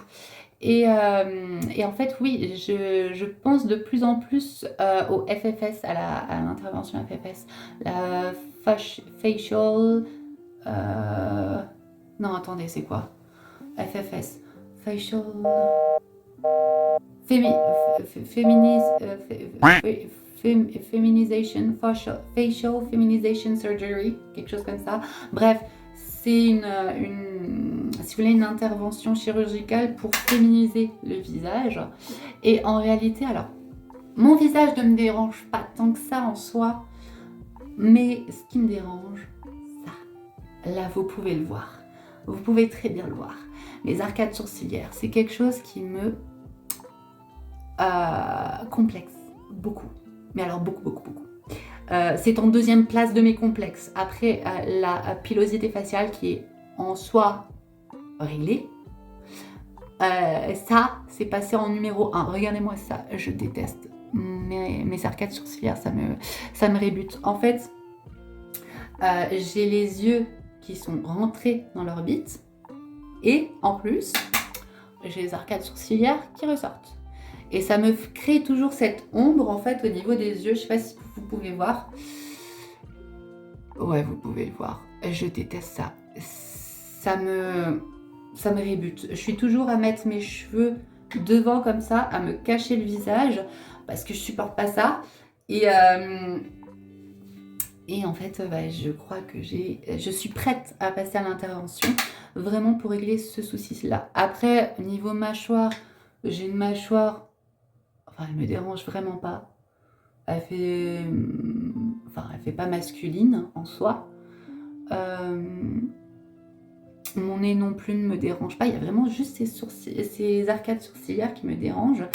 Et en fait, oui, je pense de plus en plus au FFS, à l'intervention FFS. La facial... non, attendez, c'est quoi? FFS. Facial... Feminization, facial feminization surgery, quelque chose comme ça. Bref, c'est si vous voulez, une intervention chirurgicale pour féminiser le visage. Et en réalité, alors, mon visage ne me dérange pas tant que ça en soi, mais ce qui me dérange, ça, là, vous pouvez le voir. Vous pouvez très bien le voir. Les arcades sourcilières, c'est quelque chose qui me complexe beaucoup. Mais alors beaucoup. C'est en deuxième place de mes complexes. Après la pilosité faciale qui est en soi réglée. Ça, c'est passé en numéro 1. Regardez-moi ça, je déteste. Mes arcades sourcilières, ça me rébute. En fait, j'ai les yeux qui sont rentrés dans l'orbite. Et en plus, j'ai les arcades sourcilières qui ressortent. Et ça me crée toujours cette ombre en fait au niveau des yeux. Je sais pas si vous pouvez voir. Ouais, vous pouvez le voir. Je déteste ça. Ça me rébute. Je suis toujours à mettre mes cheveux devant comme ça, à me cacher le visage parce que je supporte pas ça. Et en fait, je crois que je suis prête à passer à l'intervention vraiment pour régler ce souci-là. Après, niveau mâchoire, j'ai une mâchoire. Enfin, elle me dérange vraiment pas. Elle fait pas masculine en soi. Mon nez non plus ne me dérange pas. Il y a vraiment juste ces arcades sourcilières qui me dérangent.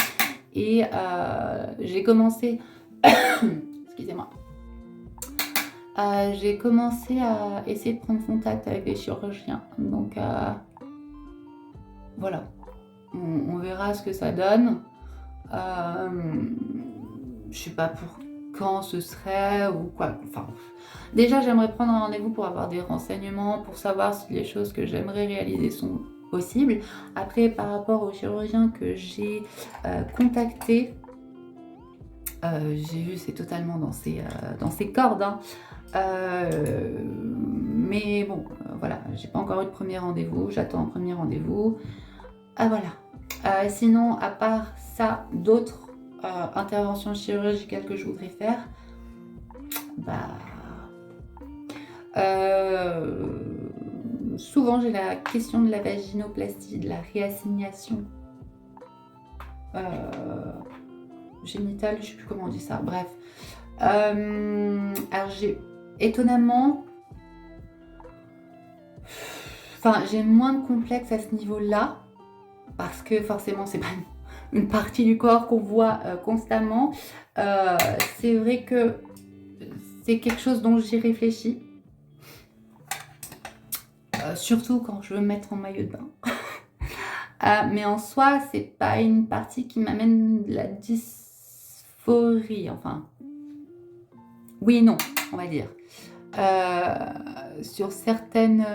Et j'ai commencé... Excusez-moi. J'ai commencé à essayer de prendre contact avec les chirurgiens. Donc, voilà. On verra ce que ça donne. Je sais pas pour quand ce serait ou quoi. Enfin, déjà, j'aimerais prendre un rendez-vous pour avoir des renseignements, pour savoir si les choses que j'aimerais réaliser sont possibles. Après, par rapport au chirurgien que j'ai contacté, j'ai vu, c'est totalement dans ses cordes. Hein. Mais bon, voilà, j'ai pas encore eu de premier rendez-vous. J'attends un premier rendez-vous. Ah voilà. Sinon, à part ça, d'autres interventions chirurgicales que je voudrais faire, souvent j'ai la question de la vaginoplastie, de la réassignation génitale, je sais plus comment on dit ça, bref. Alors étonnamment, j'ai moins de complexe à ce niveau-là, parce que forcément c'est pas une partie du corps qu'on voit constamment. C'est vrai que c'est quelque chose dont j'y réfléchis. Surtout quand je veux me mettre en maillot de bain. Mais en soi, c'est pas une partie qui m'amène de la dysphorie. Enfin, oui et non, on va dire. Sur certaines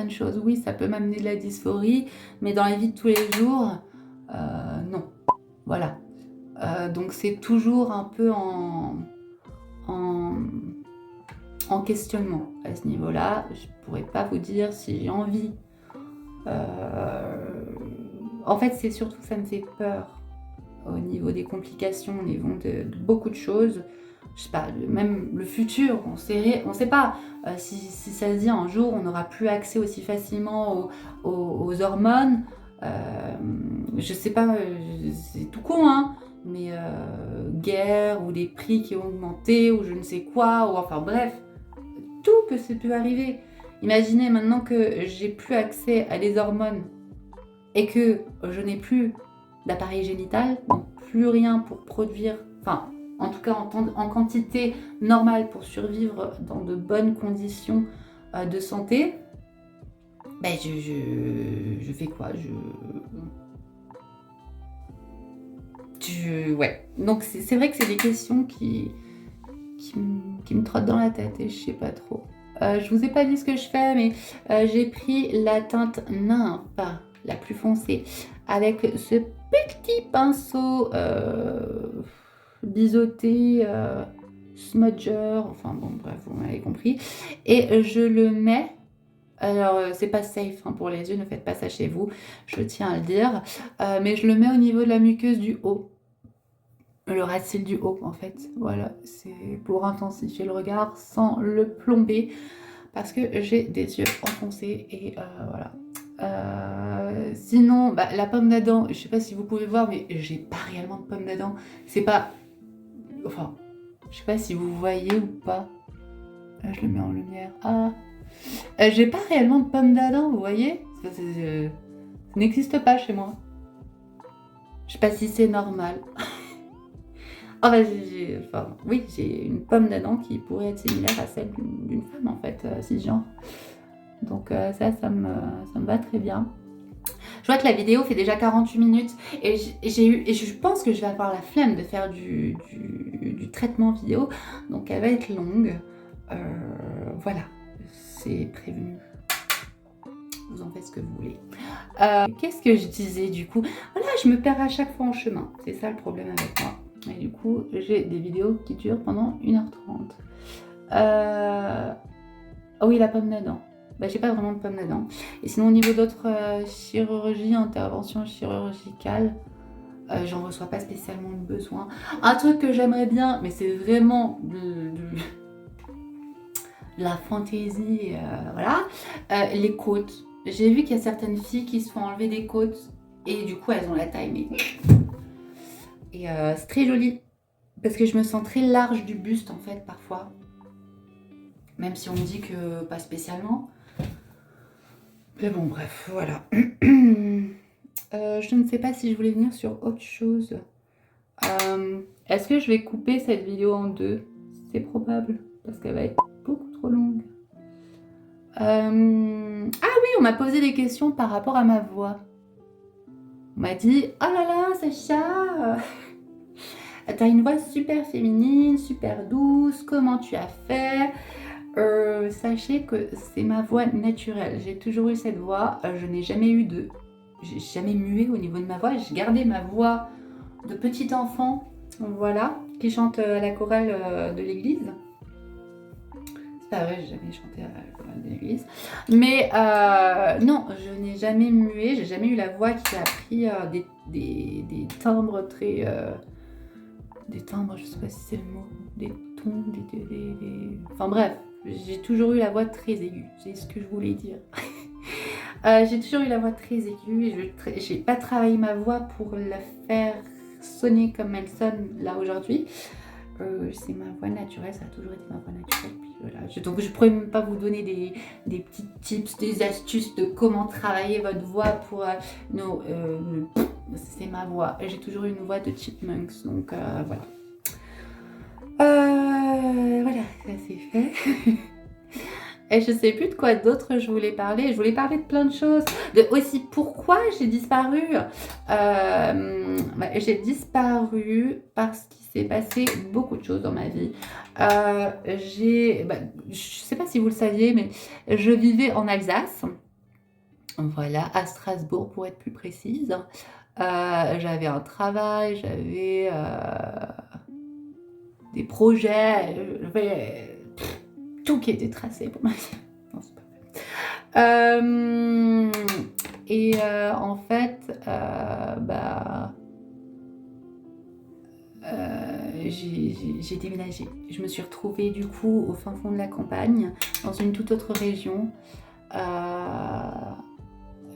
choses, oui, ça peut m'amener de la dysphorie, mais dans la vie de tous les jours, non. Voilà. Donc c'est toujours un peu en questionnement à ce niveau-là. Je pourrais pas vous dire si j'ai envie. En fait, c'est surtout que ça me fait peur au niveau des complications, au niveau de beaucoup de choses. Je sais pas, même le futur, on sait pas. Si ça se dit un jour, on n'aura plus accès aussi facilement aux hormones. Je sais pas, c'est tout con, hein, mais guerre ou des prix qui ont augmenté ou je ne sais quoi, ou enfin bref, tout peut arriver. Imaginez maintenant que j'ai plus accès à des hormones et que je n'ai plus d'appareil génital, donc plus rien pour produire, enfin en tout cas en quantité normale pour survivre dans de bonnes conditions de santé. Je fais quoi? Ouais. Donc c'est vrai que c'est des questions qui me trottent dans la tête et je sais pas trop. Je vous ai pas dit ce que je fais, mais j'ai pris la teinte nymphe, la plus foncée, avec ce petit pinceau biseauté, smudger, enfin bon bref, vous m'avez compris. Et je le mets. Alors, c'est pas safe hein, pour les yeux, ne faites pas ça chez vous, je tiens à le dire. Mais je le mets au niveau de la muqueuse du haut. le ras de cils du haut en fait. Voilà, c'est pour intensifier le regard sans le plomber parce que j'ai des yeux enfoncés et voilà. Sinon, bah, la pomme d'Adam, je sais pas si vous pouvez voir, mais j'ai pas réellement de pomme d'Adam. C'est pas... Enfin, je sais pas si vous voyez ou pas. Là, je le mets en lumière. Ah, j'ai pas réellement de pomme d'Adam, vous voyez? Ça n'existe pas chez moi. Je sais pas si c'est normal. Ah bah, enfin, oui, j'ai une pomme d'Adam qui pourrait être similaire à celle d'une femme en fait, cisgenre. Donc ça me va très bien. Je vois que la vidéo fait déjà 48 minutes et je pense que je vais avoir la flemme de faire du traitement vidéo, donc elle va être longue. Voilà, c'est prévenu. Vous en faites ce que vous voulez. Qu'est-ce que je disais du coup? Voilà, je me perds à chaque fois en chemin. C'est ça le problème avec moi. Et du coup, j'ai des vidéos qui durent pendant 1h30. Oh oui, la pomme d'Adam. Bah, j'ai pas vraiment de pomme d'Adam. Et sinon, au niveau d'autres chirurgies, interventions chirurgicales, j'en reçois pas spécialement le besoin. Un truc que j'aimerais bien, mais c'est vraiment de la fantaisie, voilà, les côtes. J'ai vu qu'il y a certaines filles qui se font enlever des côtes et du coup, elles ont la taille, mais... Et c'est très joli parce que je me sens très large du buste en fait parfois, même si on me dit que pas spécialement. Mais bon, bref, voilà. Je ne sais pas si je voulais venir sur autre chose. Est-ce que je vais couper cette vidéo en deux? C'est probable parce qu'elle va être beaucoup trop longue. Ah oui, on m'a posé des questions par rapport à ma voix. On m'a dit, oh là là, Sacha, t'as une voix super féminine, super douce, comment tu as fait? Sachez que c'est ma voix naturelle. J'ai toujours eu cette voix. Je n'ai jamais eu de... J'ai jamais mué au niveau de ma voix. J'ai gardé ma voix de petit enfant, voilà, qui chante à la chorale de l'église. C'est pas vrai, j'ai jamais chanté à la chorale de l'église. Mais non, je n'ai jamais mué. J'ai jamais eu la voix qui a pris des timbres très... des timbres, je sais pas si c'est le mot. Des tons, Enfin bref. J'ai toujours eu la voix très aiguë, c'est ce que je voulais dire. J'ai toujours eu la voix très aiguë et j'ai pas travaillé ma voix pour la faire sonner comme elle sonne là aujourd'hui. C'est ma voix naturelle, ça a toujours été ma voix naturelle. Puis voilà. Donc je pourrais même pas vous donner des petits tips, des astuces de comment travailler votre voix pour... non, c'est ma voix. J'ai toujours eu une voix de chipmunks, donc voilà. Voilà, ça c'est fait. Et je sais plus de quoi d'autre je voulais parler. Je voulais parler de plein de choses. De aussi pourquoi j'ai disparu. J'ai disparu parce qu'il s'est passé beaucoup de choses dans ma vie. Je sais pas si vous le saviez, mais je vivais en Alsace. Voilà, à Strasbourg pour être plus précise. J'avais un travail, j'avais... des projets, tout qui était tracé pour ma vie. Non, c'est pas vrai. En fait, j'ai déménagé. Je me suis retrouvée du coup au fin fond de la campagne, dans une toute autre région.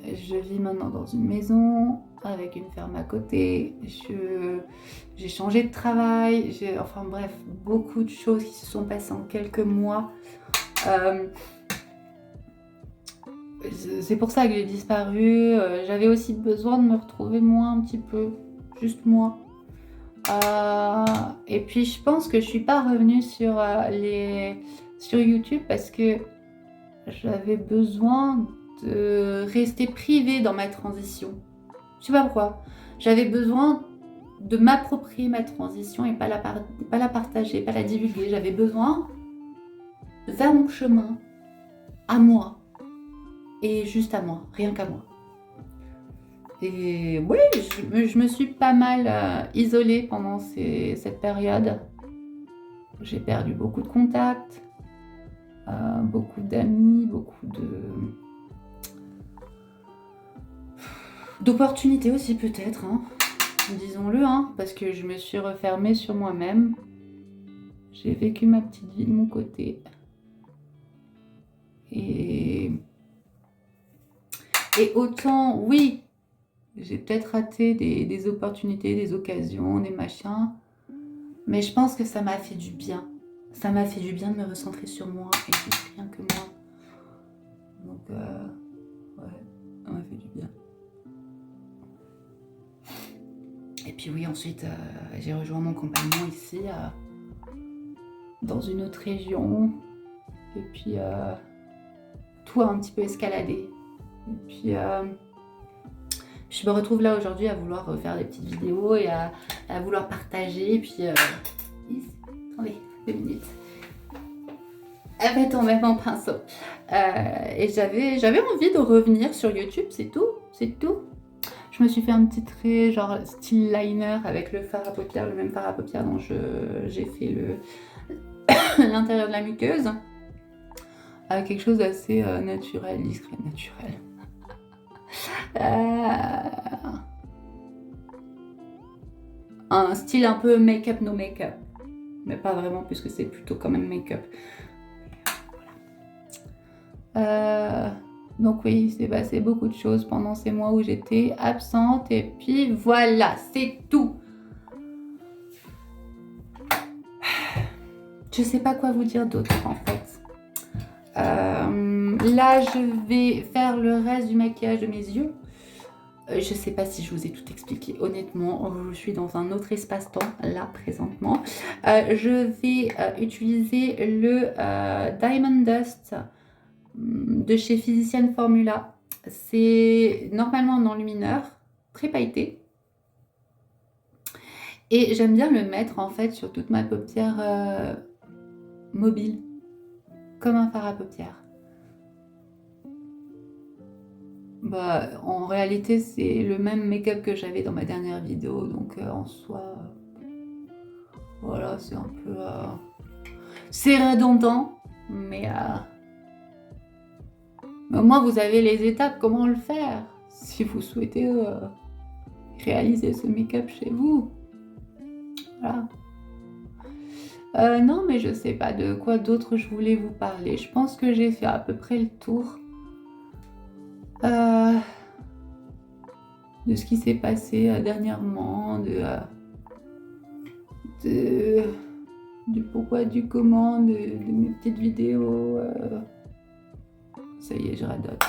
Je vis maintenant dans une maison avec une ferme à côté. J'ai changé de travail. Enfin bref, beaucoup de choses qui se sont passées en quelques mois. C'est pour ça que j'ai disparu. J'avais aussi besoin de me retrouver moi un petit peu. Juste moi. Et puis je pense que je suis pas revenue sur YouTube parce que j'avais besoin de rester privée dans ma transition. Je sais pas pourquoi. J'avais besoin de m'approprier ma transition et pas la partager, pas la divulguer. J'avais besoin de faire mon chemin à moi. Et juste à moi, rien qu'à moi. Et oui, je me suis pas mal isolée pendant cette période. J'ai perdu beaucoup de contacts, beaucoup d'amis, beaucoup d'opportunités aussi peut-être. Hein. disons-le, hein, parce que je me suis refermée sur moi-même. J'ai vécu ma petite vie de mon côté. Et autant, oui, j'ai peut-être raté des opportunités, des occasions, des machins, mais je pense que ça m'a fait du bien. Ça m'a fait du bien de me recentrer sur moi et juste rien que moi. Donc, ouais, ça m'a fait du bien. Et puis oui, ensuite, j'ai rejoint mon compagnon ici, dans une autre région. Et puis, tout a un petit peu escaladé. Et puis, je me retrouve là aujourd'hui à vouloir faire des petites vidéos et à vouloir partager. Et puis, attendez, 2 minutes. Elle va tomber mon pinceau. Et j'avais envie de revenir sur YouTube, c'est tout. Je me suis fait un petit trait genre style liner avec le fard à paupières, le même fard à paupières dont j'ai fait l'intérieur de la muqueuse. Quelque chose d'assez naturel, discret, naturel. Un style un peu make-up, no make-up. Mais pas vraiment, puisque c'est plutôt quand même make-up. Donc oui, il s'est passé beaucoup de choses pendant ces mois où j'étais absente. Et puis voilà, c'est tout. Je sais pas quoi vous dire d'autre en fait. Là, je vais faire le reste du maquillage de mes yeux. Je sais pas si je vous ai tout expliqué. Honnêtement, je suis dans un autre espace-temps, là, présentement. Je vais utiliser le Diamond Dust de chez Physician Formula. C'est normalement un enlumineur, très pailleté. Et j'aime bien le mettre en fait sur toute ma paupière mobile, comme un fard à paupières. Bah, en réalité, c'est le même make-up que j'avais dans ma dernière vidéo, donc en soi, voilà, c'est un peu... c'est redondant, mais au moins vous avez les étapes, comment le faire, si vous souhaitez réaliser ce make-up chez vous. Voilà. Non, mais je sais pas de quoi d'autre je voulais vous parler. Je pense que j'ai fait à peu près le tour de ce qui s'est passé dernièrement, du pourquoi, du comment, de mes petites vidéos. Ça y est, je radote.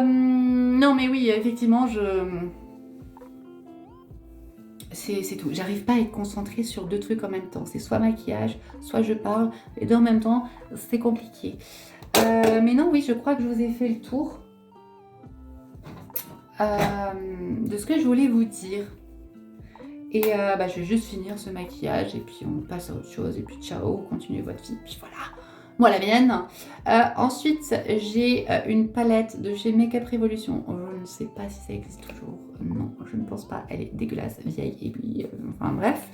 Non, mais oui, effectivement, c'est tout. J'arrive pas à être concentrée sur 2 trucs en même temps. C'est soit maquillage, soit je parle. Les 2 en même temps, c'est compliqué. Mais non, oui, je crois que je vous ai fait le tour de ce que je voulais vous dire. Et je vais juste finir ce maquillage et puis on passe à autre chose. Et puis ciao, continuez votre vie. Puis voilà, moi la mienne. Ensuite, j'ai une palette de chez Makeup Revolution. Je ne sais pas si ça existe toujours. Non, je ne pense pas. Elle est dégueulasse, vieille et puis... enfin bref.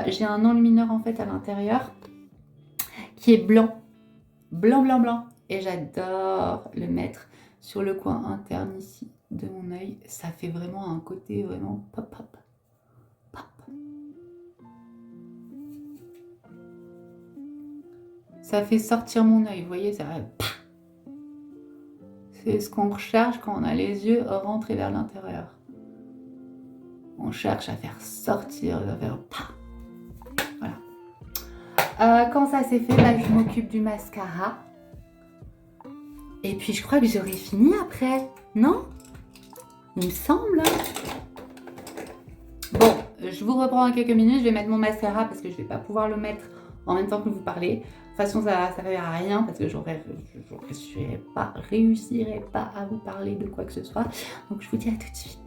J'ai un enlumineur en fait à l'intérieur qui est blanc. Blanc. Et j'adore le mettre sur le coin interne ici de mon œil. Ça fait vraiment un côté vraiment pop. Ça fait sortir mon œil, vous voyez, ça va... C'est ce qu'on recherche quand on a les yeux rentrés vers l'intérieur. On cherche à faire sortir, à faire... Voilà. Quand ça c'est fait, je m'occupe du mascara. Et puis je crois que j'aurai fini après, non? Il me semble. Bon, je vous reprends en quelques minutes, je vais mettre mon mascara parce que je ne vais pas pouvoir le mettre en même temps que vous parlez. De toute façon, ça ne servira à rien parce que je réussirai pas à vous parler de quoi que ce soit. Donc je vous dis à tout de suite.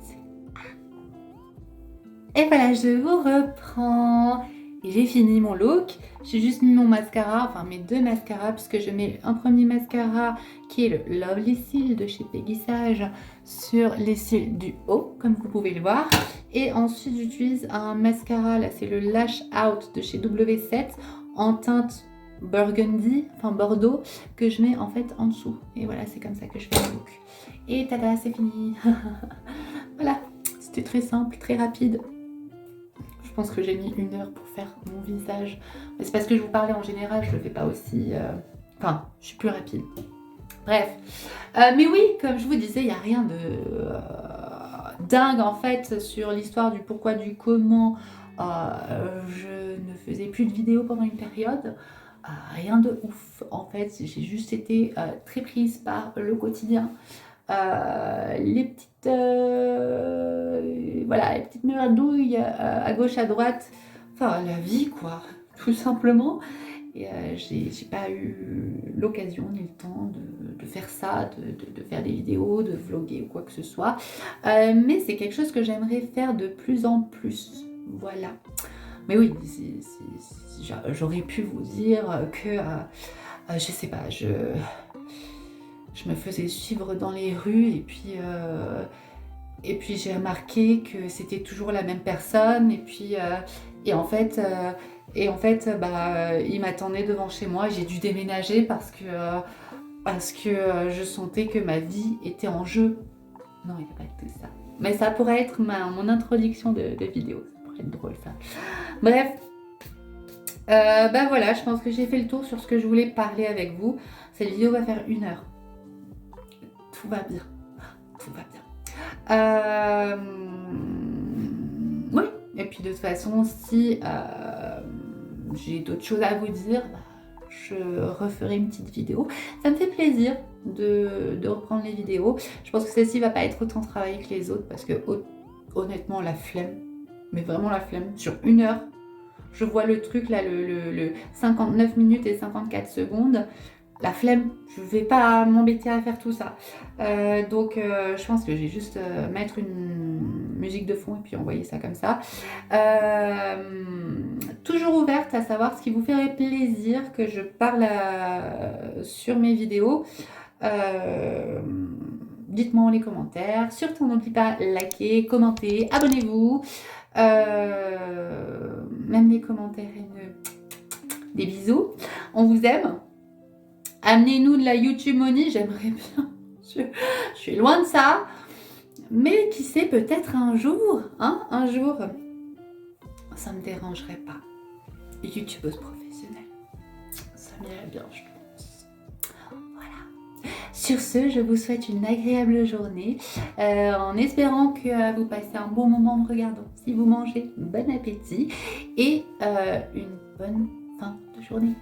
Et voilà, je vous reprends. Et j'ai fini mon look. J'ai juste mis mon mascara, enfin mes 2 mascaras, puisque je mets un premier mascara qui est le Lovely Seal de chez Peggy Sage sur les cils du haut, comme vous pouvez le voir. Et ensuite, j'utilise un mascara, là c'est le Lash Out de chez W7 en teinte burgundy, enfin bordeaux, que je mets en fait en dessous. Et voilà, c'est comme ça que je fais le look. Et tada, c'est fini. Voilà, C'était très simple, très rapide. Je pense que j'ai mis 1 heure pour faire mon visage. Mais c'est parce que je vous parlais en général, je le fais pas aussi... Enfin, je suis plus rapide. Bref. Mais oui, comme je vous disais, il n'y a rien de dingue en fait sur l'histoire du pourquoi, du comment. Je ne faisais plus de vidéos pendant une période. Rien de ouf. En fait, j'ai juste été très prise par le quotidien. Les petites voilà, les petites merdouilles à gauche, à droite. Enfin, la vie, quoi, tout simplement. Et j'ai pas eu l'occasion ni le temps de faire ça, de faire des vidéos, de vlogger ou quoi que ce soit. Mais c'est quelque chose que j'aimerais faire de plus en plus. Voilà. Mais oui, j'aurais pu vous dire que, je sais pas, je me faisais suivre dans les rues et puis j'ai remarqué que c'était toujours la même personne et en fait il m'attendait devant chez moi. J'ai dû déménager parce que je sentais que ma vie était en jeu. Non, il n'y a pas que ça. Mais ça pourrait être mon introduction de vidéo. Ça pourrait être drôle ça. Bref. Voilà, je pense que j'ai fait le tour sur ce que je voulais parler avec vous. Cette vidéo va faire 1 heure. Tout va bien. Tout va bien. Oui, et puis de toute façon, si j'ai d'autres choses à vous dire, je referai une petite vidéo. Ça me fait plaisir de reprendre les vidéos. Je pense que celle-ci va pas être autant travaillée que les autres parce que honnêtement, la flemme, mais vraiment la flemme, sur 1 heure, je vois le truc là, le 59 minutes et 54 secondes. La flemme, je vais pas m'embêter à faire tout ça. Donc je pense que je vais juste mettre une musique de fond et puis envoyer ça comme ça. Toujours ouverte à savoir ce qui vous ferait plaisir que je parle sur mes vidéos. Dites-moi dans les commentaires. Surtout n'oubliez pas liker, commenter, abonnez-vous. Même les commentaires haineux. Des bisous. On vous aime. Amenez-nous de la YouTube money, j'aimerais bien. Je suis loin de ça. Mais qui sait, peut-être un jour, un jour, ça me dérangerait pas. YouTubeuse professionnelle. Ça m'irait bien, je pense. Voilà. Sur ce, je vous souhaite une agréable journée. En espérant que vous passez un bon moment en me regardant. Si vous mangez, bon appétit. Et une bonne fin de journée.